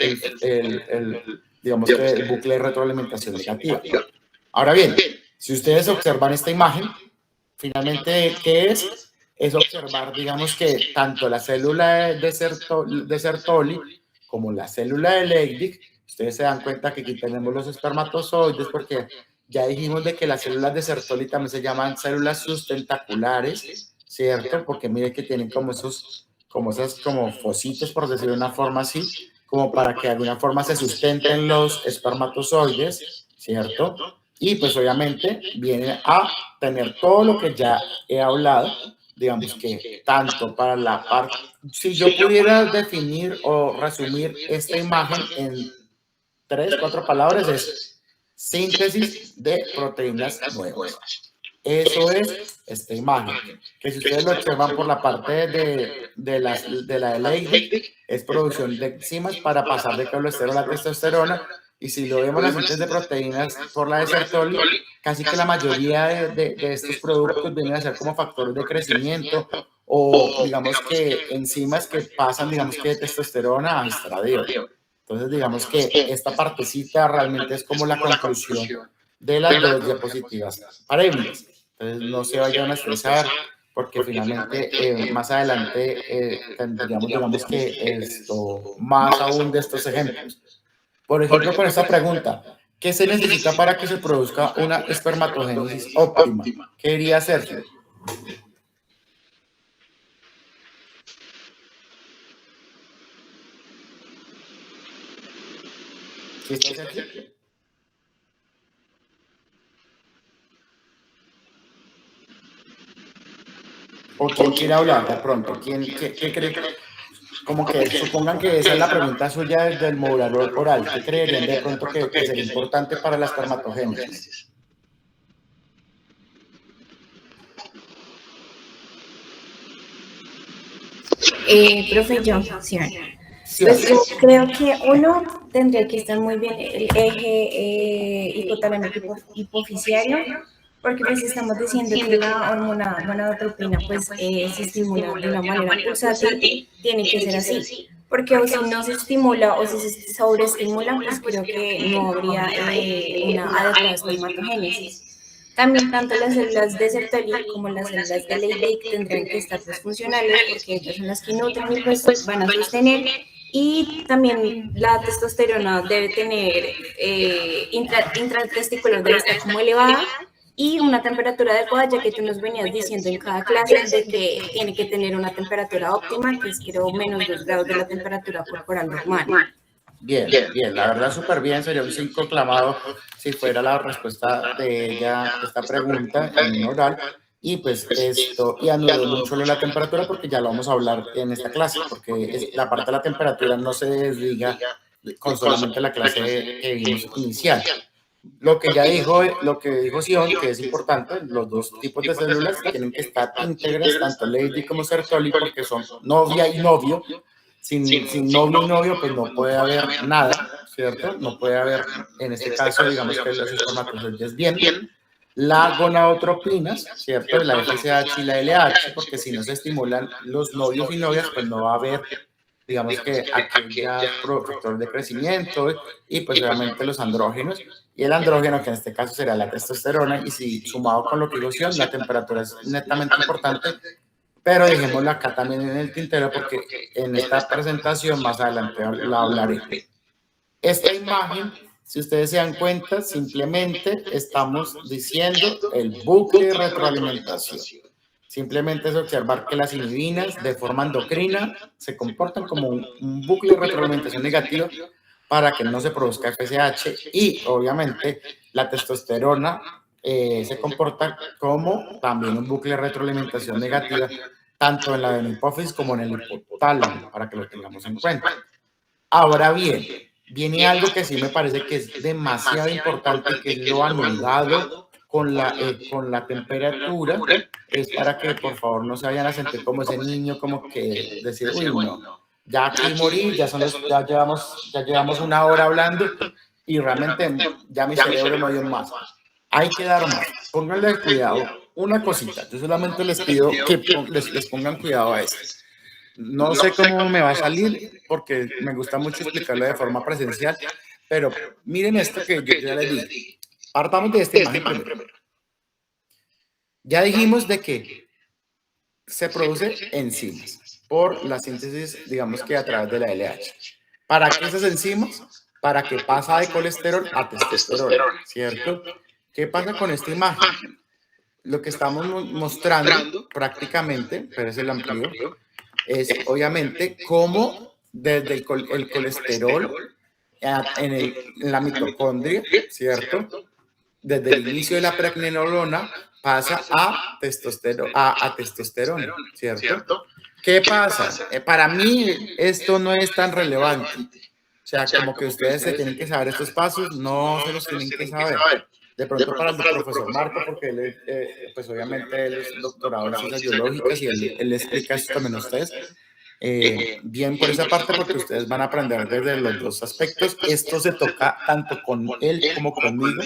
digamos que el bucle de retroalimentación negativa. Ahora bien, si ustedes observan esta imagen, finalmente, ¿qué es? Es observar, digamos que tanto la célula de Sertoli como la célula de Leydig. Ustedes se dan cuenta que aquí tenemos los espermatozoides porque ya dijimos de que las células de Sertoli también se llaman células sustentaculares, ¿cierto? Porque mire que tienen como esas fositos, por decirlo de una forma así, como para que de alguna forma se sustenten los espermatozoides, ¿cierto? Y pues obviamente viene a tener todo lo que ya he hablado, digamos que tanto para la parte, si yo pudiera definir o resumir esta imagen en 3, 4 palabras, es síntesis de proteínas nuevas. Eso es esta imagen, que si ustedes lo observan por la parte de la Leydig, es producción de enzimas para pasar de colesterol a testosterona, y si lo vemos las síntesis de proteínas por la de Sertoli, casi que la mayoría de estos productos vienen a ser como factores de crecimiento o digamos que enzimas que pasan, digamos que de testosterona a estradiol. Entonces, digamos que esta partecita realmente es como la conclusión de las dos diapositivas previas. Entonces, no se vayan a estresar, porque finalmente más adelante tendríamos, digamos que más aún de estos ejemplos. Por ejemplo, con esta pregunta, ¿qué se necesita para que se produzca una espermatogénesis óptima? ¿Qué diría Sergio? ¿Sí está Sergio? ¿O quién quiere hablar de pronto? ¿Qué cree? Como que supongan que esa es la pregunta suya del modulador oral. ¿Qué creerían de pronto que sería importante para la espermatogénesis? Profe, pues yo creo que uno tendría que estar muy bien el eje hipotalámico hipoficiario, porque pues estamos diciendo que la hormona gonadotropina pues se estimula de una manera pulsátil, tiene que ser así, porque o si no se estimula o si se sobreestimula, pues creo que no habría una adecuada espermatogénesis. También tanto las células de Sertoli como las células de Leydig tendrán que estar funcionales porque ellas son las que nutren y pues van a sostener. Y también la testosterona debe tener intratesticular, debe estar como elevada, y una temperatura adecuada, ya que tú nos venías diciendo en cada clase de que tiene que tener una temperatura óptima, que es creo menos 2 grados de la temperatura corporal normal. Bien, bien, la verdad súper bien, sería un 5 clamado si fuera la respuesta de ella a esta pregunta en un oral. Y pues esto, y anuló mucho la temperatura porque ya lo vamos a hablar en esta clase, porque la parte de la temperatura no se desliga con solamente la clase que vimos inicial. Lo que dijo Sion, que es importante, los dos tipos de células tienen que estar íntegras, tanto Leydig como Sertoli, porque son novia y novio. Sin novio y novio, pues no puede haber nada, ¿cierto? No puede haber, en este caso, digamos que los espermatozoides bien. La gonadotropinas, ¿cierto? La FSH y la LH, porque si no se estimulan los novios y novias, pues no va a haber, digamos que aquella factor de crecimiento y pues obviamente los andrógenos. Y el andrógeno, que en este caso será la testosterona, y si sumado con lo que digo, la temperatura es netamente importante, pero dejémoslo acá también en el tintero porque en esta presentación más adelante la hablaré. Esta imagen, si ustedes se dan cuenta, simplemente estamos diciendo el bucle de retroalimentación. Simplemente es observar que las inhibinas de forma endocrina se comportan como un bucle de retroalimentación negativo para que no se produzca FSH y obviamente la testosterona se comporta como también un bucle de retroalimentación negativa tanto en la hipófisis como en el hipotálamo, para que lo tengamos en cuenta. Ahora bien, viene algo que sí me parece que es demasiado importante, que es lo anulado con la temperatura, es para que por favor no se vayan a sentir como ese niño, como que decir, uy, no, ya aquí morí, ya llevamos una hora hablando y realmente ya mi cerebro no dio más. Hay que dar más, pónganle cuidado. Una cosita, yo solamente les pido que les pongan cuidado a esto. No sé cómo me va a salir porque me gusta mucho explicarlo de forma presencial, pero miren esto que yo ya les dije. Partamos de esta imagen primero. Ya dijimos de que se produce enzimas por la síntesis, digamos que a través de la LH. ¿Para qué esas enzimas? Para que pasa de colesterol a testosterona, ¿cierto? ¿Qué pasa con esta imagen? Lo que estamos mostrando prácticamente, pero es el amplio, es obviamente cómo desde el colesterol en la mitocondria, ¿cierto? Desde el inicio de la pregnenolona pasa a testosterona, ¿cierto? ¿Qué pasa? Para mí esto no es tan relevante. O sea, como que ustedes se tienen que saber estos pasos, no se los tienen que saber. De pronto para el profesor Marco, porque él, pues obviamente él es doctorado en ciencias biológicas y él explica esto también a ustedes. Bien por esa parte, porque ustedes van a aprender desde los dos aspectos. Esto se toca tanto con él como conmigo,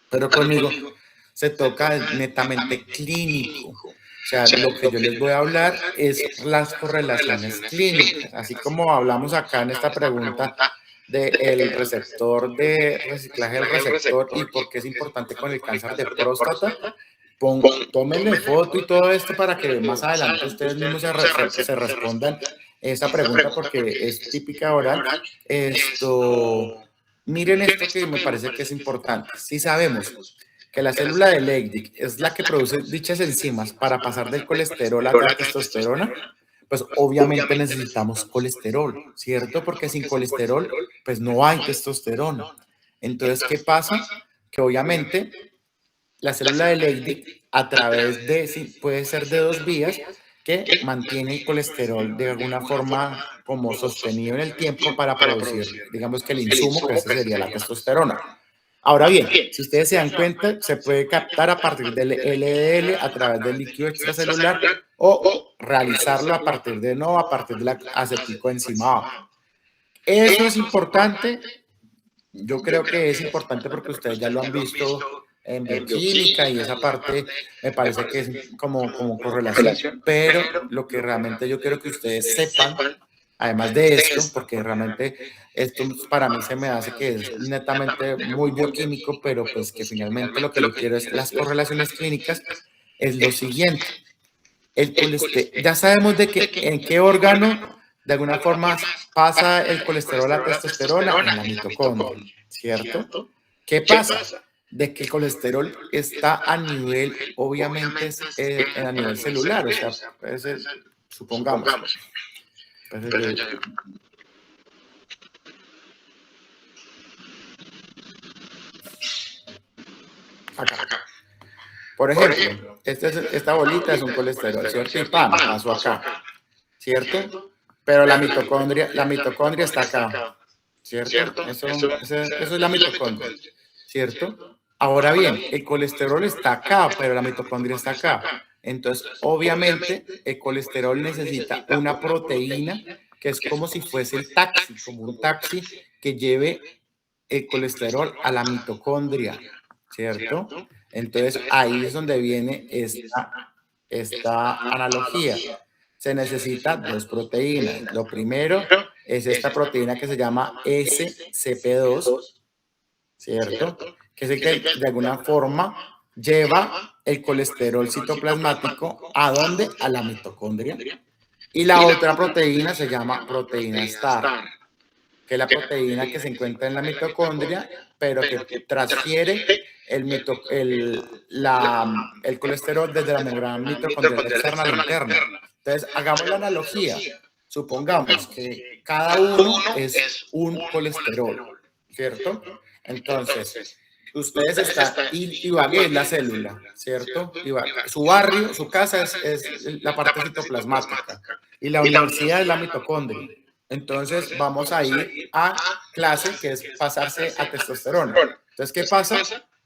pero conmigo se toca netamente clínico. O sea, lo que yo les voy a hablar es las correlaciones clínicas, así como hablamos acá en esta pregunta del receptor de reciclaje del receptor y por qué es importante con el cáncer de próstata. Tómenle foto y todo esto para que más adelante ustedes mismos se respondan esta pregunta porque es típica oral. Miren esto que me parece que es importante. Si sabemos que la célula de Leydig es la que produce dichas enzimas para pasar del colesterol a la testosterona, pues obviamente necesitamos colesterol, ¿cierto? Porque sin colesterol, pues no hay testosterona. Entonces, ¿qué pasa? Que obviamente la célula de Leydig a través de, puede ser de dos vías, que mantiene el colesterol de alguna forma como sostenido en el tiempo para producir, digamos que el insumo, que esta sería la testosterona. Ahora bien, si ustedes se dan cuenta, se puede captar a partir del LDL a través del líquido extracelular o realizarlo a partir de la acetilcoenzima A. Eso es importante. Yo creo que es importante porque ustedes ya lo han visto en bioquímica y esa parte me parece que es como correlación, pero lo que realmente yo quiero que ustedes sepan, además de esto, porque realmente esto para mí se me hace que es netamente muy bioquímico, pero pues que finalmente lo que yo quiero es las correlaciones clínicas, es lo siguiente. Ya sabemos de que en qué órgano de alguna forma pasa el colesterol a la testosterona en la mitocondria, ¿cierto? ¿Qué pasa? de que el colesterol está a nivel, obviamente, a nivel celular, o sea, supongamos. Acá. Por ejemplo, esta bolita es un colesterol, ¿cierto? Y ¡pam! Pasó acá, ¿cierto? Pero la mitocondria está acá, ¿cierto? Eso es la mitocondria, ¿cierto? Ahora bien, el colesterol está acá, pero la mitocondria está acá. Entonces, obviamente, el colesterol necesita una proteína que es como si fuese el taxi, como un taxi que lleve el colesterol a la mitocondria, ¿cierto? Entonces, ahí es donde viene esta analogía. Se necesitan dos proteínas. Lo primero es esta proteína que se llama SCP2, ¿cierto? Que es el que de alguna forma lleva el colesterol citoplasmático ¿a dónde? A la mitocondria. Y la otra proteína se llama proteína STAR, que es la proteína que se encuentra en la mitocondria, pero que transfiere el colesterol desde la membrana mitocondrial externa a la interna. Entonces, hagamos la analogía. Supongamos que cada uno es un colesterol, ¿cierto? Entonces, ustedes están, Ibagué es la célula, ¿cierto? Su barrio, su casa es la parte citoplasmática y la universidad es la mitocondria. Entonces, vamos a ir a clase, que es pasarse a testosterona. Entonces, ¿qué pasa?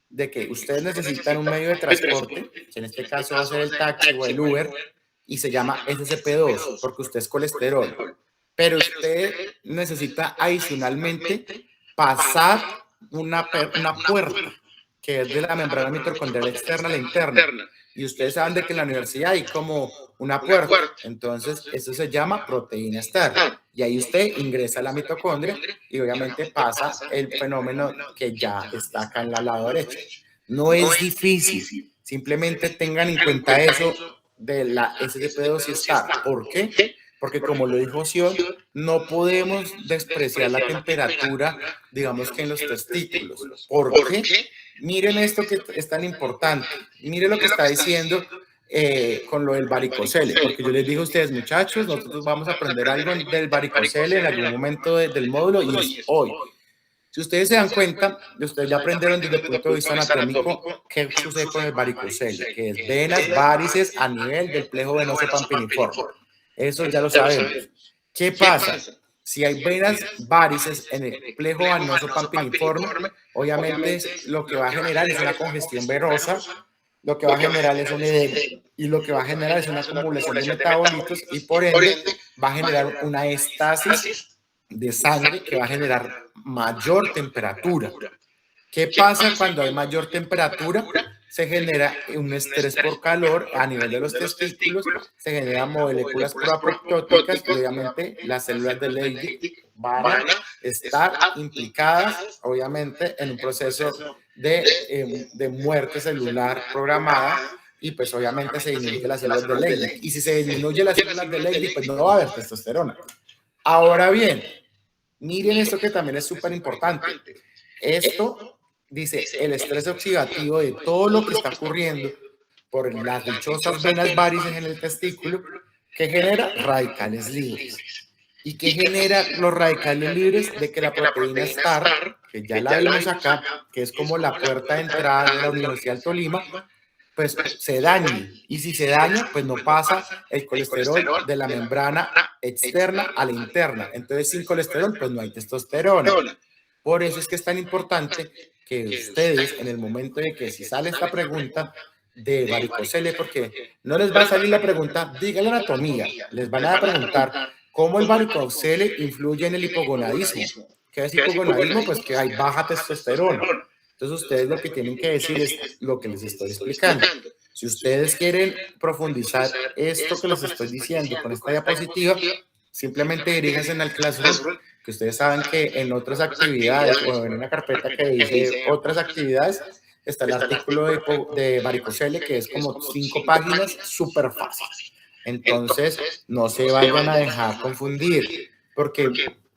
De que ustedes necesitan un medio de transporte, que en este caso va a ser el taxi o el Uber, y se llama SCP2, porque usted es colesterol. Pero usted necesita adicionalmente pasar una puerta, que es de la membrana mitocondrial externa a la interna. Y ustedes saben de que en la universidad hay como una puerta. Entonces, eso se llama proteína STAR. Y ahí usted ingresa a la mitocondria y obviamente pasa el fenómeno que ya está acá en el lado derecho. No es difícil. Simplemente tengan en cuenta eso de la SCP2 y STAR. ¿Por qué? Porque como lo dijo Sion, no podemos despreciar la temperatura, digamos que en los testículos. ¿Por qué? Miren esto que es tan importante. Miren lo que está diciendo con lo del varicocele. Porque yo les digo a ustedes, muchachos, nosotros vamos a aprender algo del varicocele en algún momento del módulo y es hoy. Si ustedes se dan cuenta, ustedes ya aprendieron desde el punto de vista anatómico qué sucede con el varicocele, que es venas, varices a nivel del plejo venoso pampiniforme. Eso ya lo sabemos. ¿Qué pasa? Si hay venas, varices en el plejo venoso pampiniforme, obviamente lo que va a generar es una congestión venosa, lo que va a generar es un edema y lo que va a generar es una acumulación de metabolitos y por ende va a generar una estasis de sangre que va a generar mayor temperatura. ¿Qué pasa cuando hay mayor temperatura? Se genera un estrés por calor a nivel de los testículos, se generan moléculas proapoptóticas y obviamente las células de Leydig van a estar implicadas obviamente en un proceso de muerte celular programada y pues obviamente se disminuye las células de Leydig. Y si se disminuye las células de Leydig, pues no va a haber testosterona. Ahora bien, miren esto que también es súper importante. Esto dice el estrés oxidativo de todo lo que está ocurriendo por las dichosas venas varices en el testículo, que genera radicales libres. ¿Y qué genera los radicales libres? De que la proteína STAR, que ya la vimos acá, que es como la puerta de entrada de la Universidad del Tolima, pues se dañe. Y si se daña, pues no pasa el colesterol de la membrana externa a la interna. Entonces, sin colesterol, pues no hay testosterona. Por eso es que es tan importante que ustedes, en el momento de que si sale esta pregunta de varicocele, porque no les va a salir la pregunta, diga la anatomía, les van a preguntar cómo el varicocele influye en el hipogonadismo. ¿Qué es hipogonadismo? Pues que hay baja testosterona. Entonces ustedes lo que tienen que decir es lo que les estoy explicando. Si ustedes quieren profundizar esto que les estoy diciendo con esta diapositiva, simplemente diríjense al Classroom, que ustedes saben que en otras actividades o en una carpeta que dice otras actividades está el artículo de varicocele, que es como 5 páginas, súper fácil. Entonces, no se vayan a dejar confundir, porque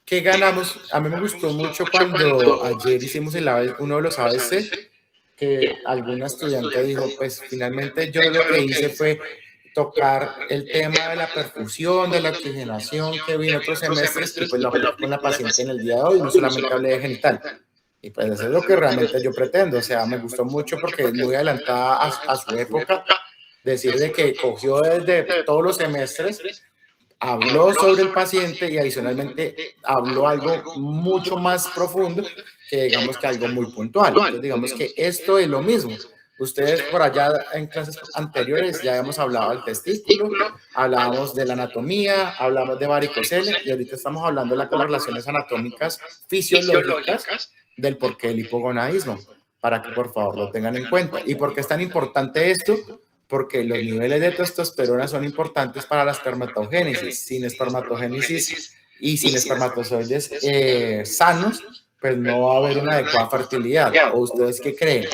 ¿qué ganamos? A mí me gustó mucho cuando ayer hicimos uno de los ABC, que alguna estudiante dijo, pues finalmente yo lo que hice fue tocar el tema de la perfusión, de la oxigenación que vi en otros semestres y pues lo apliqué con la paciente en el día de hoy, no solamente hablé de genital. Y pues eso es lo que realmente yo pretendo, o sea, me gustó mucho porque es muy adelantada a su época, decir de que cogió desde todos los semestres, habló sobre el paciente y adicionalmente habló algo mucho más profundo que digamos que algo muy puntual. Entonces digamos que esto es lo mismo. Ustedes por allá en clases anteriores ya hemos hablado del testículo, hablábamos de la anatomía, hablamos de varicocele y ahorita estamos hablando de las correlaciones anatómicas fisiológicas del porqué del hipogonadismo, para que por favor lo tengan en cuenta. ¿Y por qué es tan importante esto? Porque los niveles de testosterona son importantes para la espermatogénesis. Sin espermatogénesis y sin espermatozoides sanos, pues no va a haber una adecuada fertilidad. ¿O ustedes qué creen?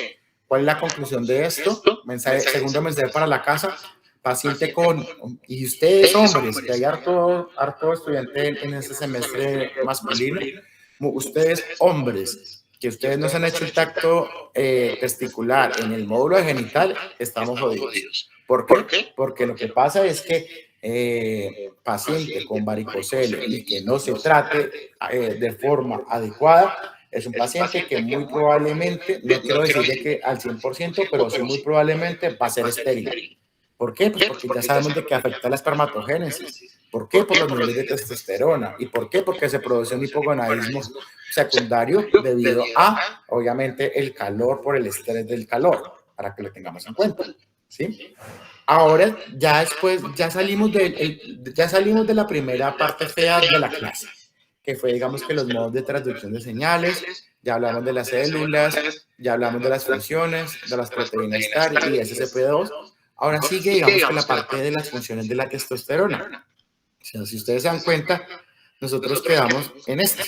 ¿Cuál es la conclusión de esto? Segundo mensaje para la casa. Paciente con, y ustedes hombres, que hay harto estudiante en este semestre masculino, ustedes hombres, que ustedes no se han hecho el tacto testicular en el módulo de genital, estamos jodidos. ¿Por qué? Porque lo que pasa es que paciente con varicocele y que no se trate de forma adecuada, es un paciente que muy probablemente, no quiero decirle que al 100%, pero sí muy probablemente va a ser estéril. ¿Por qué? Pues porque ya sabemos de que afecta la espermatogénesis. ¿Por qué? Por los niveles de testosterona. ¿Y por qué? Porque se produce un hipogonadismo secundario debido a, obviamente, el calor por el estrés del calor, para que lo tengamos en cuenta, ¿sí? Ahora, ya después, ya salimos de la primera parte fea de la clase, que fue, digamos, que los modos de transducción de señales, ya hablamos de las células, ya hablamos de las funciones, de las proteínas TAR y SCP2. Ahora sigue, digamos, que la parte de las funciones de la testosterona. O sea, si ustedes se dan cuenta, nosotros quedamos en este.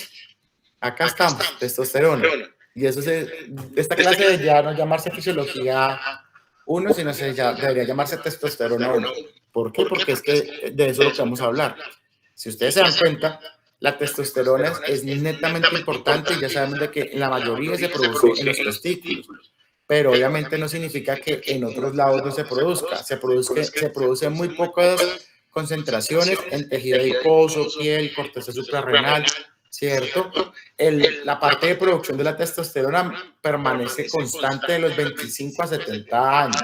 Acá estamos, testosterona. Y eso esta clase debería no llamarse fisiología 1, sino debería llamarse testosterona 1. ¿Por qué? Porque es que de eso es lo que vamos a hablar. Si ustedes se dan cuenta, la testosterona es netamente importante y ya sabemos de que la mayoría se produce en los testículos. Pero obviamente no significa que en otros lados no se produzca. Se produce muy pocas concentraciones en tejido adiposo, piel, corteza suprarrenal, ¿cierto? La parte de producción de la testosterona permanece constante de los 25 a 70 años.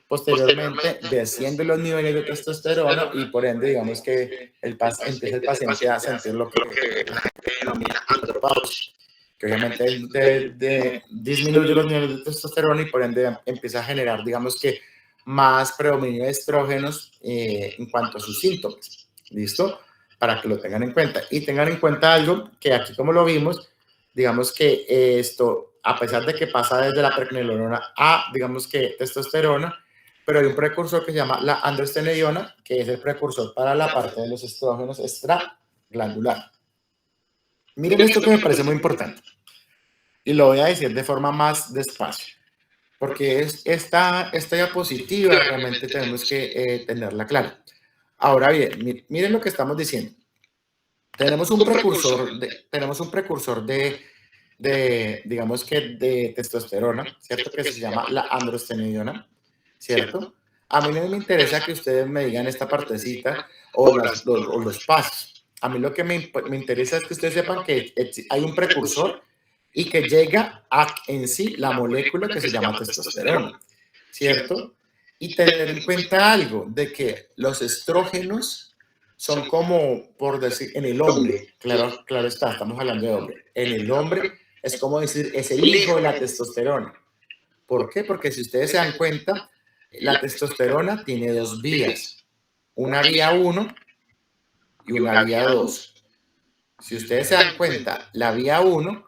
Posteriormente, descienden los niveles de testosterona y por ende, digamos que empieza el paciente a sentir lo que la gente denomina andropausia, que obviamente disminuye los niveles de testosterona y por ende empieza a generar, digamos que, más predominio de estrógenos en cuanto a sus síntomas. ¿Listo? Para que lo tengan en cuenta. Y tengan en cuenta algo que aquí, como lo vimos, digamos que esto, a pesar de que pasa desde la pregnenolona a, digamos que, testosterona, pero hay un precursor que se llama la androstenediona, que es el precursor para la parte de los estrógenos extraglandular. Miren esto que me parece muy importante. Y lo voy a decir de forma más despacio, porque esta diapositiva realmente tenemos que tenerla clara. Ahora bien, miren lo que estamos diciendo. Tenemos un precursor de digamos que de testosterona, ¿cierto? Que se llama la androstenediona, ¿cierto? A mí no me interesa que ustedes me digan esta partecita o los pasos. A mí lo que me interesa es que ustedes sepan que hay un precursor y que llega a en sí la molécula que se llama testosterona, ¿cierto? Y tener en cuenta algo, de que los estrógenos son como, por decir, en el hombre, claro está, estamos hablando de hombre, en el hombre es como decir, es el hijo de la testosterona. ¿Por qué? Porque si ustedes se dan cuenta, la testosterona tiene dos vías, una vía 1 y una vía 2. Si ustedes se dan cuenta, la vía 1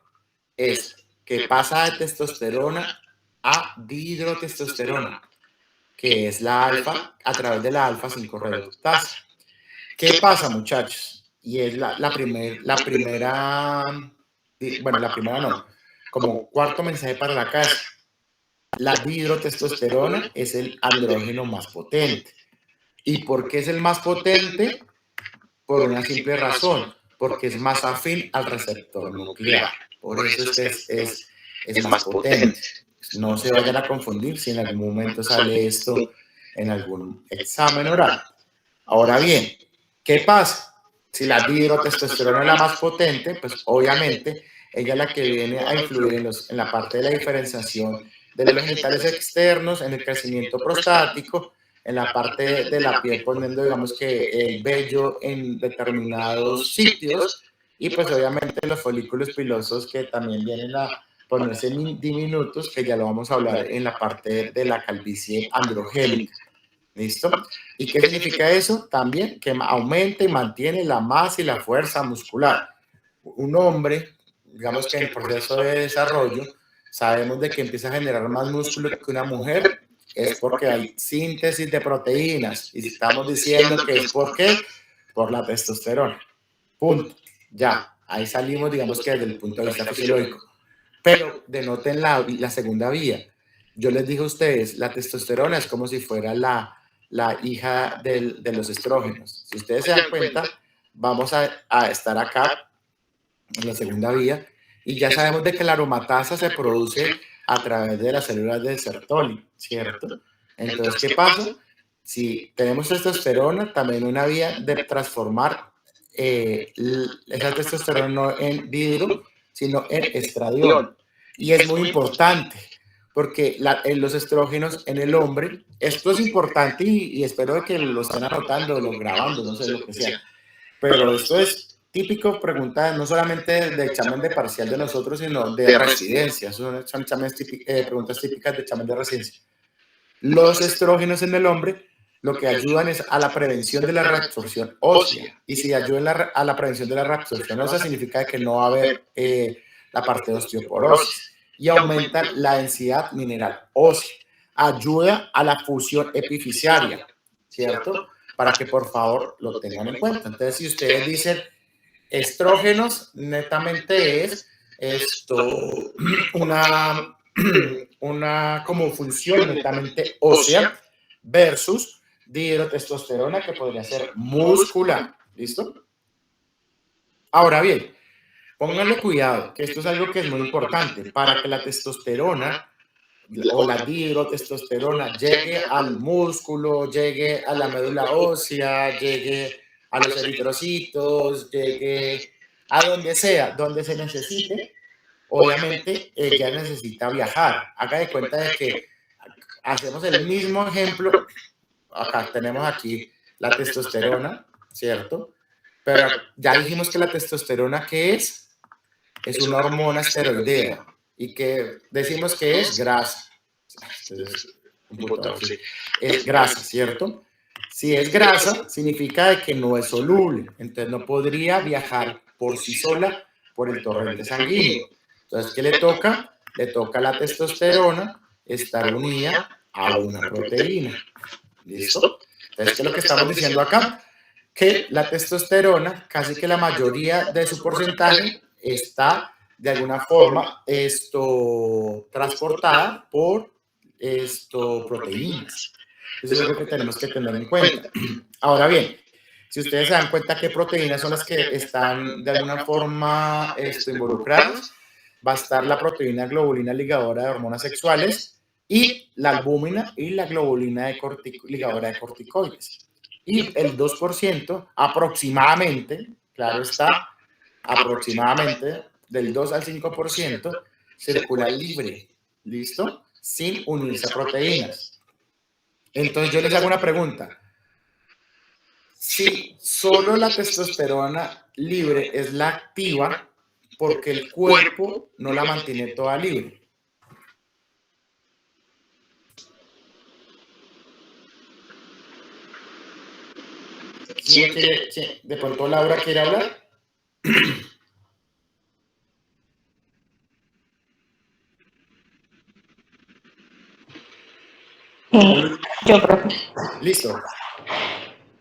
es que pasa de testosterona a dihidrotestosterona, que es la alfa, a través de la alfa-5 reductasa. ¿Qué pasa, muchachos? Y es la primera no, como cuarto mensaje para la casa. La dihidrotestosterona es el andrógeno más potente. ¿Y por qué es el más potente? Por una simple razón, porque es más afín al receptor nuclear. Por eso es más potente. no se vayan a confundir si en algún momento sale esto en algún examen oral. Ahora bien, ¿qué pasa? Si la dihidrotestosterona es la más potente, pues obviamente ella es la que viene a influir en la parte de la diferenciación de los genitales externos, en el crecimiento prostático, en la parte de la piel poniendo, digamos que el vello en determinados sitios y pues obviamente los folículos pilosos que también vienen a ponerse diminutos, que ya lo vamos a hablar en la parte de la calvicie androgénica. ¿Listo? ¿Y qué significa eso? También que aumenta y mantiene la masa y la fuerza muscular. Un hombre, digamos que en el proceso de desarrollo, sabemos de que empieza a generar más músculo que una mujer, es porque hay síntesis de proteínas. Y estamos diciendo que es ¿por qué? Por la testosterona. Punto. Ya, ahí salimos, digamos que desde el punto de vista fisiológico. Pero denoten la segunda vía. Yo les dije a ustedes, la testosterona es como si fuera la hija de los estrógenos. Si ustedes se dan cuenta, vamos a estar acá en la segunda vía y ya sabemos de que la aromatasa se produce a través de las células de Sertoli, ¿cierto? Entonces, ¿qué pasa? Si tenemos testosterona, también una vía de transformar esa testosterona no en dihidro, sino en estradiol. Y es muy importante porque los estrógenos en el hombre, esto es importante y espero que lo estén anotando, lo grabando, no sé lo que sea, pero esto es típico pregunta no solamente de examen de parcial de nosotros, sino de residencia, son preguntas típicas de examen de residencia. Los estrógenos en el hombre lo que ayudan es a la prevención de la reabsorción ósea, y si ayudan a la prevención de la reabsorción ósea significa que no va a haber la parte de osteoporosis, y aumenta la densidad mineral ósea, ayuda a la fusión epifisiaria, ¿cierto? Para que por favor lo tengan en cuenta. Entonces, si ustedes dicen estrógenos, netamente es esto una como función netamente ósea versus dihidrotestosterona que podría ser muscular. ¿Listo? Ahora bien, pónganle cuidado, que esto es algo que es muy importante. Para que la testosterona o la dihidrotestosterona llegue al músculo, llegue a la médula ósea, llegue a los eritrocitos, llegue a donde sea, donde se necesite, obviamente ella necesita viajar. Haga de cuenta de que hacemos el mismo ejemplo. Acá tenemos aquí la testosterona, ¿cierto? Pero ya dijimos que la testosterona, ¿qué es? Es una hormona esteroidea y que decimos que es grasa. Es grasa, ¿cierto? Si es grasa, significa que no es soluble, entonces no podría viajar por sí sola por el torrente sanguíneo. Entonces, ¿qué le toca? Le toca a la testosterona estar unida a una proteína. ¿Listo? Entonces, ¿qué es lo que estamos diciendo acá? Que la testosterona, casi que la mayoría de su porcentaje está de alguna forma transportada por proteínas. Eso es lo que tenemos que tener en cuenta. Ahora bien, si ustedes se dan cuenta qué proteínas son las que están de alguna forma involucradas, va a estar la proteína globulina ligadora de hormonas sexuales y la albúmina y la globulina ligadora de corticoides. Y el 2% aproximadamente, claro está, aproximadamente del 2 al 5% circula libre, ¿listo? Sin unirse a proteínas. Entonces yo les hago una pregunta. Si solo la testosterona libre es la activa, porque el cuerpo no la mantiene toda libre. ¿Quién de pronto Laura quiere hablar? Yo, profe. Listo.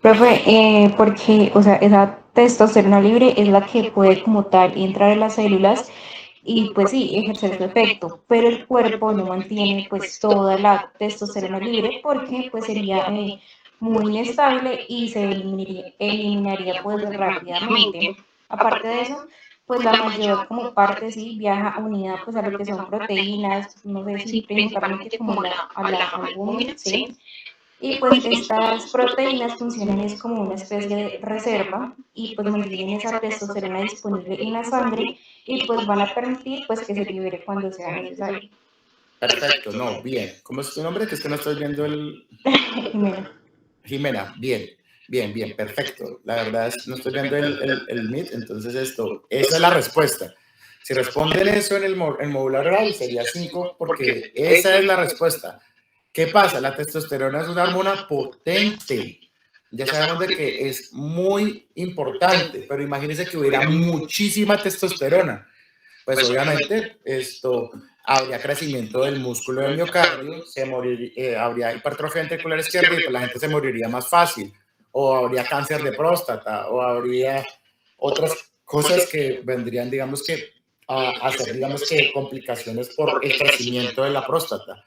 Profe, porque, o sea, esa testosterona libre es la que puede como tal entrar en las células y pues sí, ejercer su efecto, pero el cuerpo no mantiene pues toda la testosterona libre porque pues sería muy inestable y se eliminaría pues rápidamente. Aparte de eso, pues la mayor como parte sí viaja unida pues a lo que son proteínas, no sé si principalmente como a la albúmina, ¿sí? Y pues estas proteínas funcionan es como una especie de reserva y pues mantienen esa testosterona disponible en la sangre y pues van a permitir pues que se libere cuando sea necesario. Perfecto, no, bien. ¿Cómo es tu nombre? Que es que no estoy viendo el... Jimena. Jimena, bien, perfecto. La verdad es no estoy viendo el Meet, entonces esa es la respuesta. Si responden eso en el módulo oral, sería 5, porque esa es la respuesta. ¿Qué pasa? La testosterona es una hormona potente. Ya sabemos de que es muy importante, pero imagínense que hubiera muchísima testosterona. Pues obviamente habría crecimiento del músculo del miocardio, habría hipertrofia ventricular izquierda y pues la gente se moriría más fácil, o habría cáncer de próstata, o habría otras cosas que vendrían, digamos que, a hacer, digamos que, complicaciones por el crecimiento de la próstata,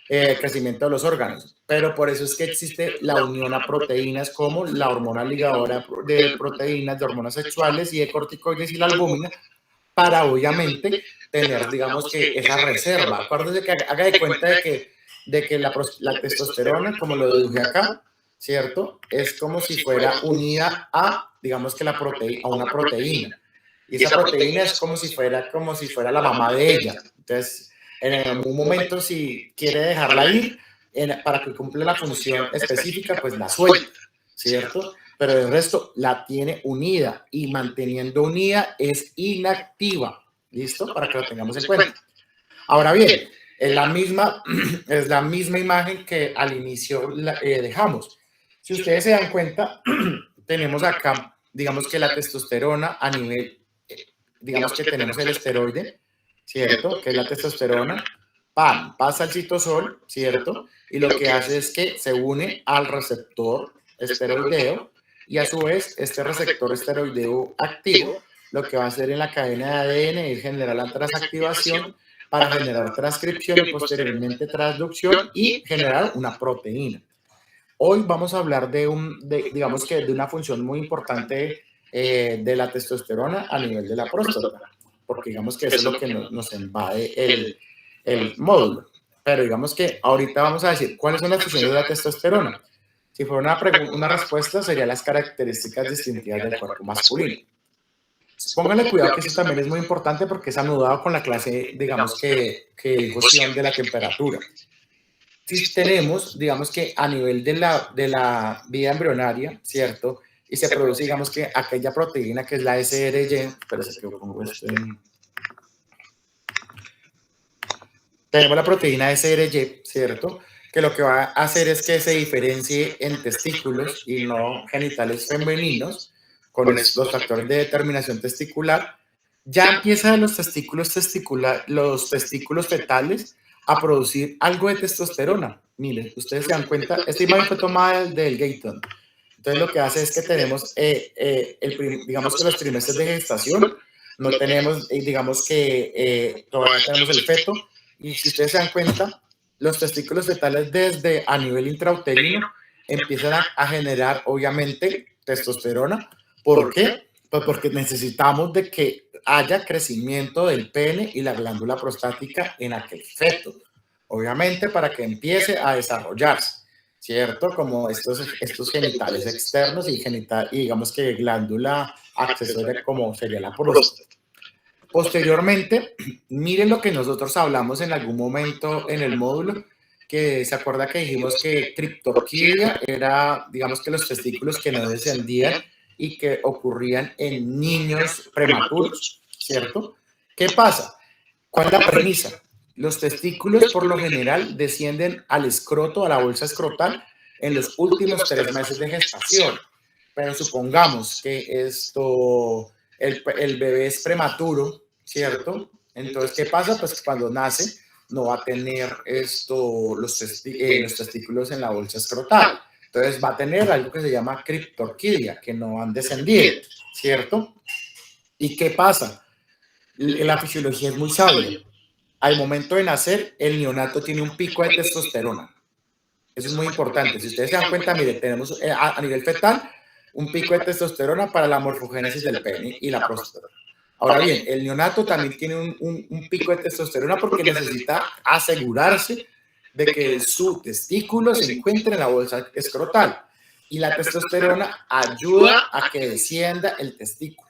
crecimiento de los órganos. Pero por eso es que existe la unión a proteínas como la hormona ligadora de proteínas, de hormonas sexuales y de corticoides y la albúmina, para obviamente tener, digamos que, esa reserva. Acuérdense que haga de cuenta de que la testosterona, como lo dije acá, ¿cierto? Es como si fuera unida a, digamos que a una proteína. Y esa proteína es como si fuera la mamá de ella. Entonces, en algún momento, si quiere dejarla ir, para que cumpla la función específica, pues la suelta, ¿cierto? Pero el resto la tiene unida y manteniendo unida es inactiva. ¿Listo? Para que lo tengamos en cuenta. Ahora bien, es la misma imagen que al inicio dejamos. Si ustedes se dan cuenta, tenemos acá, digamos que la testosterona a nivel, digamos que tenemos el esteroide, ¿cierto? Que es la testosterona. Pasa al citosol, ¿cierto? Y lo que hace es que se une al receptor esteroideo y a su vez este receptor esteroideo activo lo que va a hacer en la cadena de ADN es generar la transactivación para generar transcripción y posteriormente transducción y generar una proteína. Hoy vamos a hablar digamos que de una función muy importante de la testosterona a nivel de la próstata, porque digamos que eso es lo que nos invade el módulo. Pero digamos que ahorita vamos a decir cuáles son las funciones de la testosterona. Si fuera una respuesta, serían las características distintivas del cuerpo masculino. Pónganle cuidado que eso también es muy importante porque es anudado con la clase, digamos que dijo Sion de la temperatura. Si tenemos, digamos que a nivel de la vida embrionaria, ¿cierto? Y se produce, digamos que aquella proteína que es la SRY, pero se quedó con tenemos la proteína SRY, ¿cierto? Que lo que va a hacer es que se diferencie en testículos y no genitales femeninos con los factores de determinación testicular. Ya empiezan los testículos fetales a producir algo de testosterona. Miren, ustedes se dan cuenta, esta imagen fue tomada del Gaton. Entonces lo que hace es que tenemos, digamos que los trimestres de gestación, no tenemos, digamos que todavía tenemos el feto, y si ustedes se dan cuenta, los testículos fetales desde a nivel intrauterino empiezan a generar, obviamente, testosterona. ¿Por qué? Pues porque necesitamos de que haya crecimiento del pene y la glándula prostática en aquel feto. Obviamente, para que empiece a desarrollarse, ¿cierto? Como estos genitales externos y digamos que glándula accesoria como sería la próstata. Posteriormente, miren lo que nosotros hablamos en algún momento en el módulo, que se acuerda que dijimos que criptorquidia era, digamos que los testículos que no descendían y que ocurrían en niños prematuros, ¿cierto? ¿Qué pasa? ¿Cuál es la premisa? Los testículos por lo general descienden al escroto, a la bolsa escrotal, en los últimos 3 meses de gestación. Pero supongamos que el bebé es prematuro, ¿cierto? Entonces, ¿qué pasa? Pues cuando nace no va a tener los testículos en la bolsa escrotal. Entonces va a tener algo que se llama criptorquidia, que no han descendido, ¿cierto? ¿Y qué pasa? La fisiología es muy sabia. Al momento de nacer, el neonato tiene un pico de testosterona. Eso es muy importante. Si ustedes se dan cuenta, mire, tenemos a nivel fetal un pico de testosterona para la morfogénesis del pene y la próstata. Ahora bien, el neonato también tiene un pico de testosterona porque necesita asegurarse de que su testículo se encuentre en la bolsa escrotal. Y la testosterona ayuda a que descienda el testículo.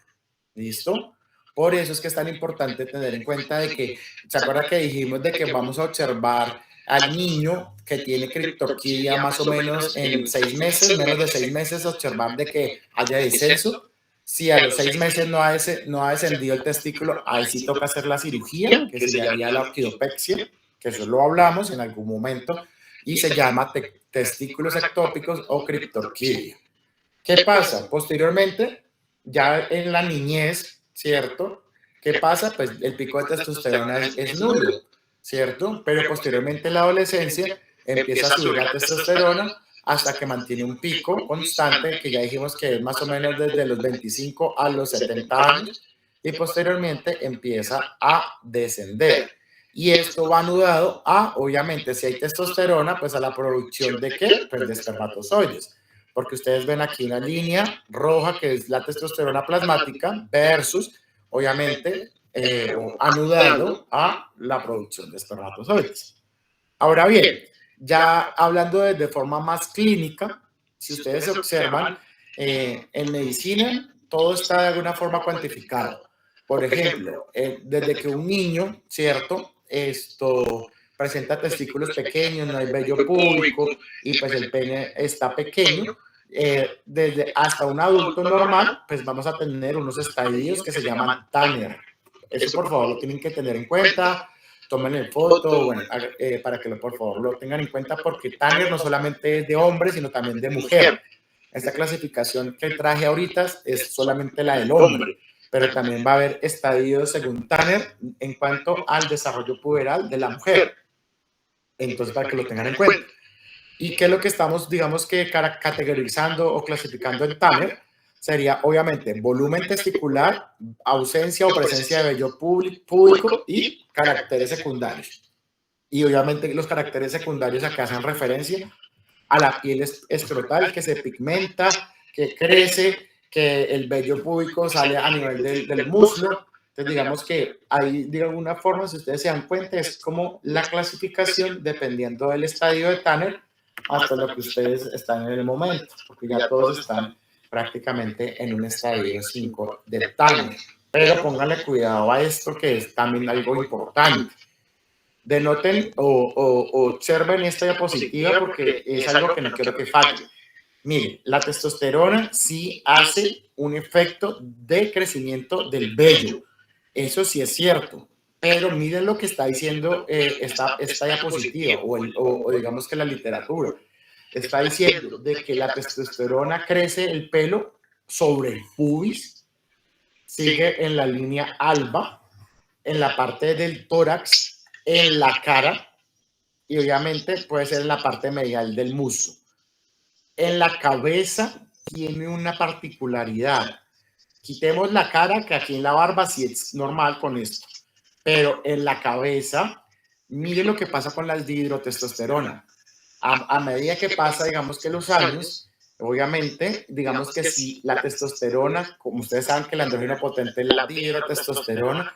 ¿Listo? Por eso es que es tan importante tener en cuenta de que, ¿se acuerda que dijimos de que vamos a observar al niño que tiene criptorquidia más o menos en 6 meses, menos de 6 meses, observar de que haya descenso? Si a los 6 meses no ha descendido el testículo, ahí sí toca hacer la cirugía, que se llamaría la orquidopexia, que eso lo hablamos en algún momento, y se llama testículos ectópicos o criptorquidia. ¿Qué pasa? Posteriormente, ya en la niñez, ¿cierto? ¿Qué pasa? Pues el pico de testosterona es nulo, ¿cierto? Pero posteriormente en la adolescencia empieza a subir la testosterona hasta que mantiene un pico constante, que ya dijimos que es más o menos desde los 25 a los 70 años, y posteriormente empieza a descender. Y esto va anudado a, obviamente, si hay testosterona, pues a la producción de ¿qué? Pues de espermatozoides. Porque ustedes ven aquí una línea roja que es la testosterona plasmática versus, obviamente, anudado a la producción de espermatozoides. Ahora bien, ya hablando de forma más clínica, si ustedes observan, en medicina todo está de alguna forma cuantificado. Por ejemplo, desde que un niño, ¿cierto? Esto presenta testículos pequeños, no hay vello púbico y pues el pene está pequeño, desde hasta un adulto normal, pues vamos a tener unos estadios que se llaman Tanner. Eso por favor lo tienen que tener en cuenta, tómenle foto, bueno, para que por favor lo tengan en cuenta, porque Tanner no solamente es de hombre, sino también de mujer. Esta clasificación que traje ahorita es solamente la del hombre, pero también va a haber estadios según Tanner en cuanto al desarrollo puberal de la mujer. Entonces, para que lo tengan en cuenta. ¿Y qué es lo que estamos, digamos que categorizando o clasificando en Tanner? Sería, obviamente, volumen testicular, ausencia o presencia de vello púbico y caracteres secundarios. Y obviamente los caracteres secundarios acá hacen referencia a la piel escrotal que se pigmenta, que crece, que el vello púbico sale a nivel del muslo. Entonces, digamos que ahí, de alguna forma, si ustedes se dan cuenta, es como la clasificación dependiendo del estadio de Tanner hasta lo que ustedes están en el momento, porque ya todos están prácticamente en un estadio 5 de Tanner. Pero pónganle cuidado a esto, que es también algo importante. Denoten o observen esta diapositiva porque es algo que no quiero que falle. Miren, la testosterona sí hace un efecto de crecimiento del vello. Eso sí es cierto. Pero miren lo que está diciendo esta diapositiva o digamos que la literatura. Está diciendo de que la testosterona crece el pelo sobre el pubis, sigue en la línea alba, en la parte del tórax, en la cara y obviamente puede ser en la parte medial del muslo. En la cabeza tiene una particularidad. Quitemos la cara, que aquí en la barba sí es normal con esto, pero en la cabeza, mire lo que pasa con la dihidrotestosterona. A medida que pasa, digamos que los años, obviamente, digamos que si la testosterona, como ustedes saben que el andrógeno potente es la dihidrotestosterona,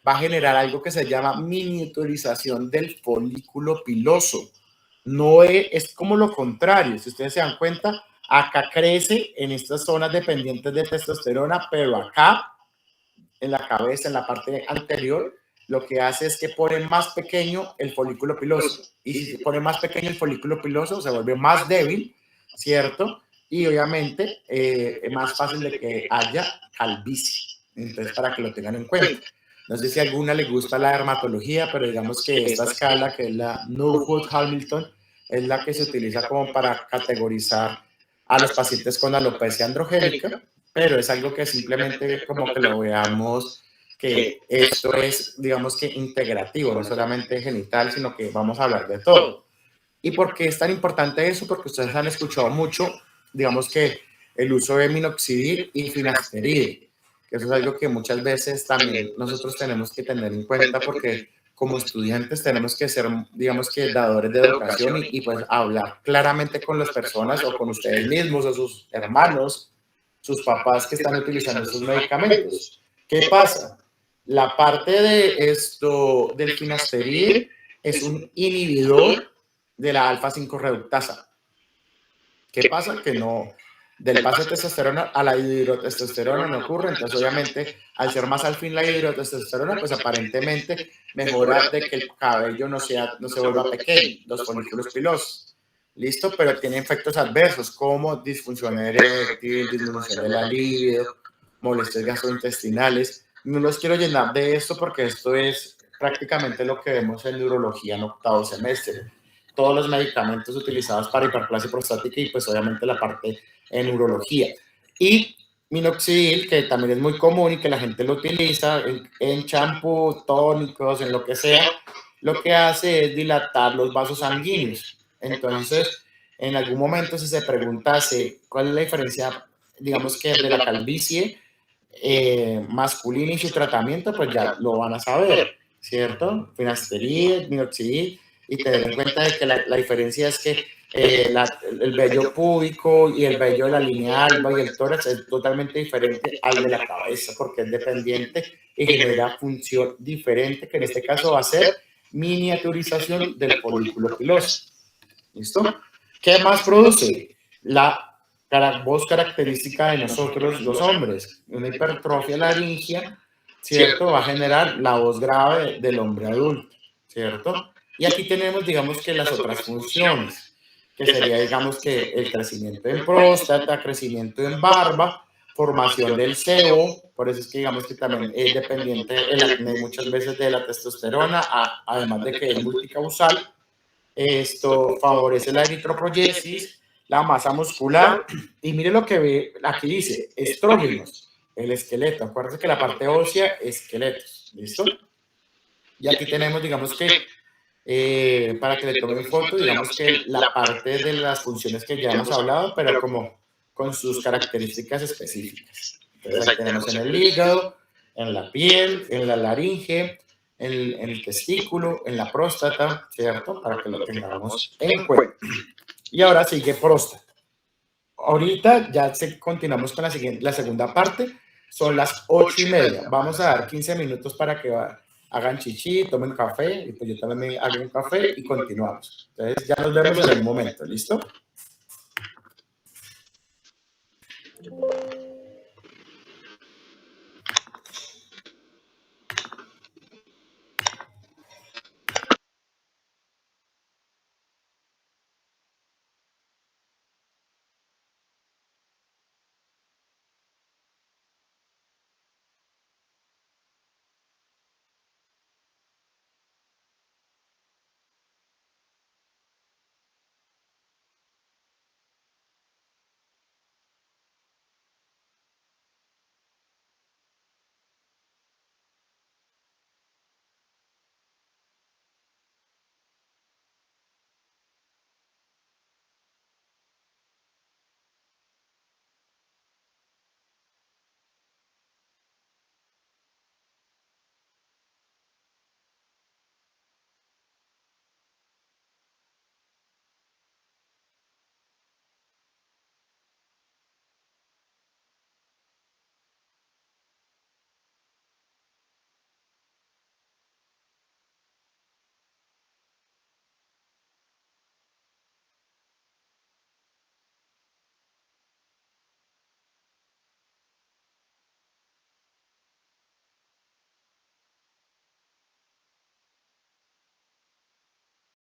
va a generar algo que se llama miniaturización del folículo piloso. No es como lo contrario, si ustedes se dan cuenta, acá crece en estas zonas dependientes de testosterona, pero acá, en la cabeza, en la parte anterior, lo que hace es que pone más pequeño el folículo piloso. Y si se pone más pequeño el folículo piloso, se vuelve más débil, ¿cierto? Y obviamente es más fácil de que haya calvicie. Entonces, para que lo tengan en cuenta. No sé si a alguna le gusta la dermatología, pero digamos que esta escala, que es la Norwood-Hamilton, es la que se utiliza como para categorizar a los pacientes con alopecia androgénica, pero es algo que simplemente como que lo veamos que esto es, digamos que integrativo, no solamente genital, sino que vamos a hablar de todo. ¿Y por qué es tan importante eso? Porque ustedes han escuchado mucho, digamos que el uso de minoxidil y finasteride, que eso es algo que muchas veces también nosotros tenemos que tener en cuenta porque como estudiantes tenemos que ser, digamos que dadores de educación y pues hablar claramente con las personas o con ustedes mismos o sus hermanos, sus papás que están utilizando estos medicamentos. ¿Qué pasa? La parte de esto del finasteride es un inhibidor de la alfa-5 reductasa. ¿Qué pasa? Que no, del paso de testosterona a la hidrotestosterona no ocurre, entonces obviamente al ser más al fin la hidrotestosterona, pues aparentemente mejora de que el cabello no se vuelva pequeño, los folículos pilosos. ¿Listo? Pero tiene efectos adversos como disfunción eréctil, disminución de la libido, molestias gastrointestinales. No los quiero llenar de esto porque esto es prácticamente lo que vemos en neurología en octavo semestre. Todos los medicamentos utilizados para hiperplasia prostática y pues obviamente la parte en neurología. Y minoxidil, que también es muy común y que la gente lo utiliza en champú, tónicos, en lo que sea, lo que hace es dilatar los vasos sanguíneos. Entonces, en algún momento si se preguntase cuál es la diferencia, digamos que de la calvicie masculina y su tratamiento, pues ya lo van a saber, ¿cierto? Finasteride, minoxidil, y tener en cuenta de que la diferencia es que el vello púbico y el vello de la línea alba y el tórax es totalmente diferente al de la cabeza porque es dependiente y genera función diferente, que en este caso va a ser miniaturización del folículo piloso. ¿Listo? ¿Qué más produce? La voz característica de nosotros los hombres, una hipertrofia laringea, ¿cierto? Va a generar la voz grave del hombre adulto, ¿cierto? Y aquí tenemos, digamos que las otras funciones, que sería, digamos que el crecimiento en próstata, crecimiento en barba, formación del sebo, por eso es que digamos que también es dependiente el acné muchas veces de la testosterona, además de que es multicausal. Esto favorece la eritropoyesis, la masa muscular, y mire lo que ve, aquí dice, estrógenos, el esqueleto, acuérdense que la parte ósea, esqueletos, ¿listo? Y aquí tenemos, digamos que, para que le tomen foto, digamos que la parte de las funciones que ya hemos hablado, pero como con sus características específicas. Entonces ahí tenemos en el hígado, en la piel, en la laringe, en el testículo, en la próstata, ¿cierto? Para que lo tengamos en cuenta. Y ahora sigue próstata. Ahorita ya continuamos con la segunda parte. Son las 8:30. Vamos a dar 15 minutos para que hagan chichi, tomen café, y pues yo también me hago un café y continuamos. Entonces ya nos vemos en un momento, ¿listo?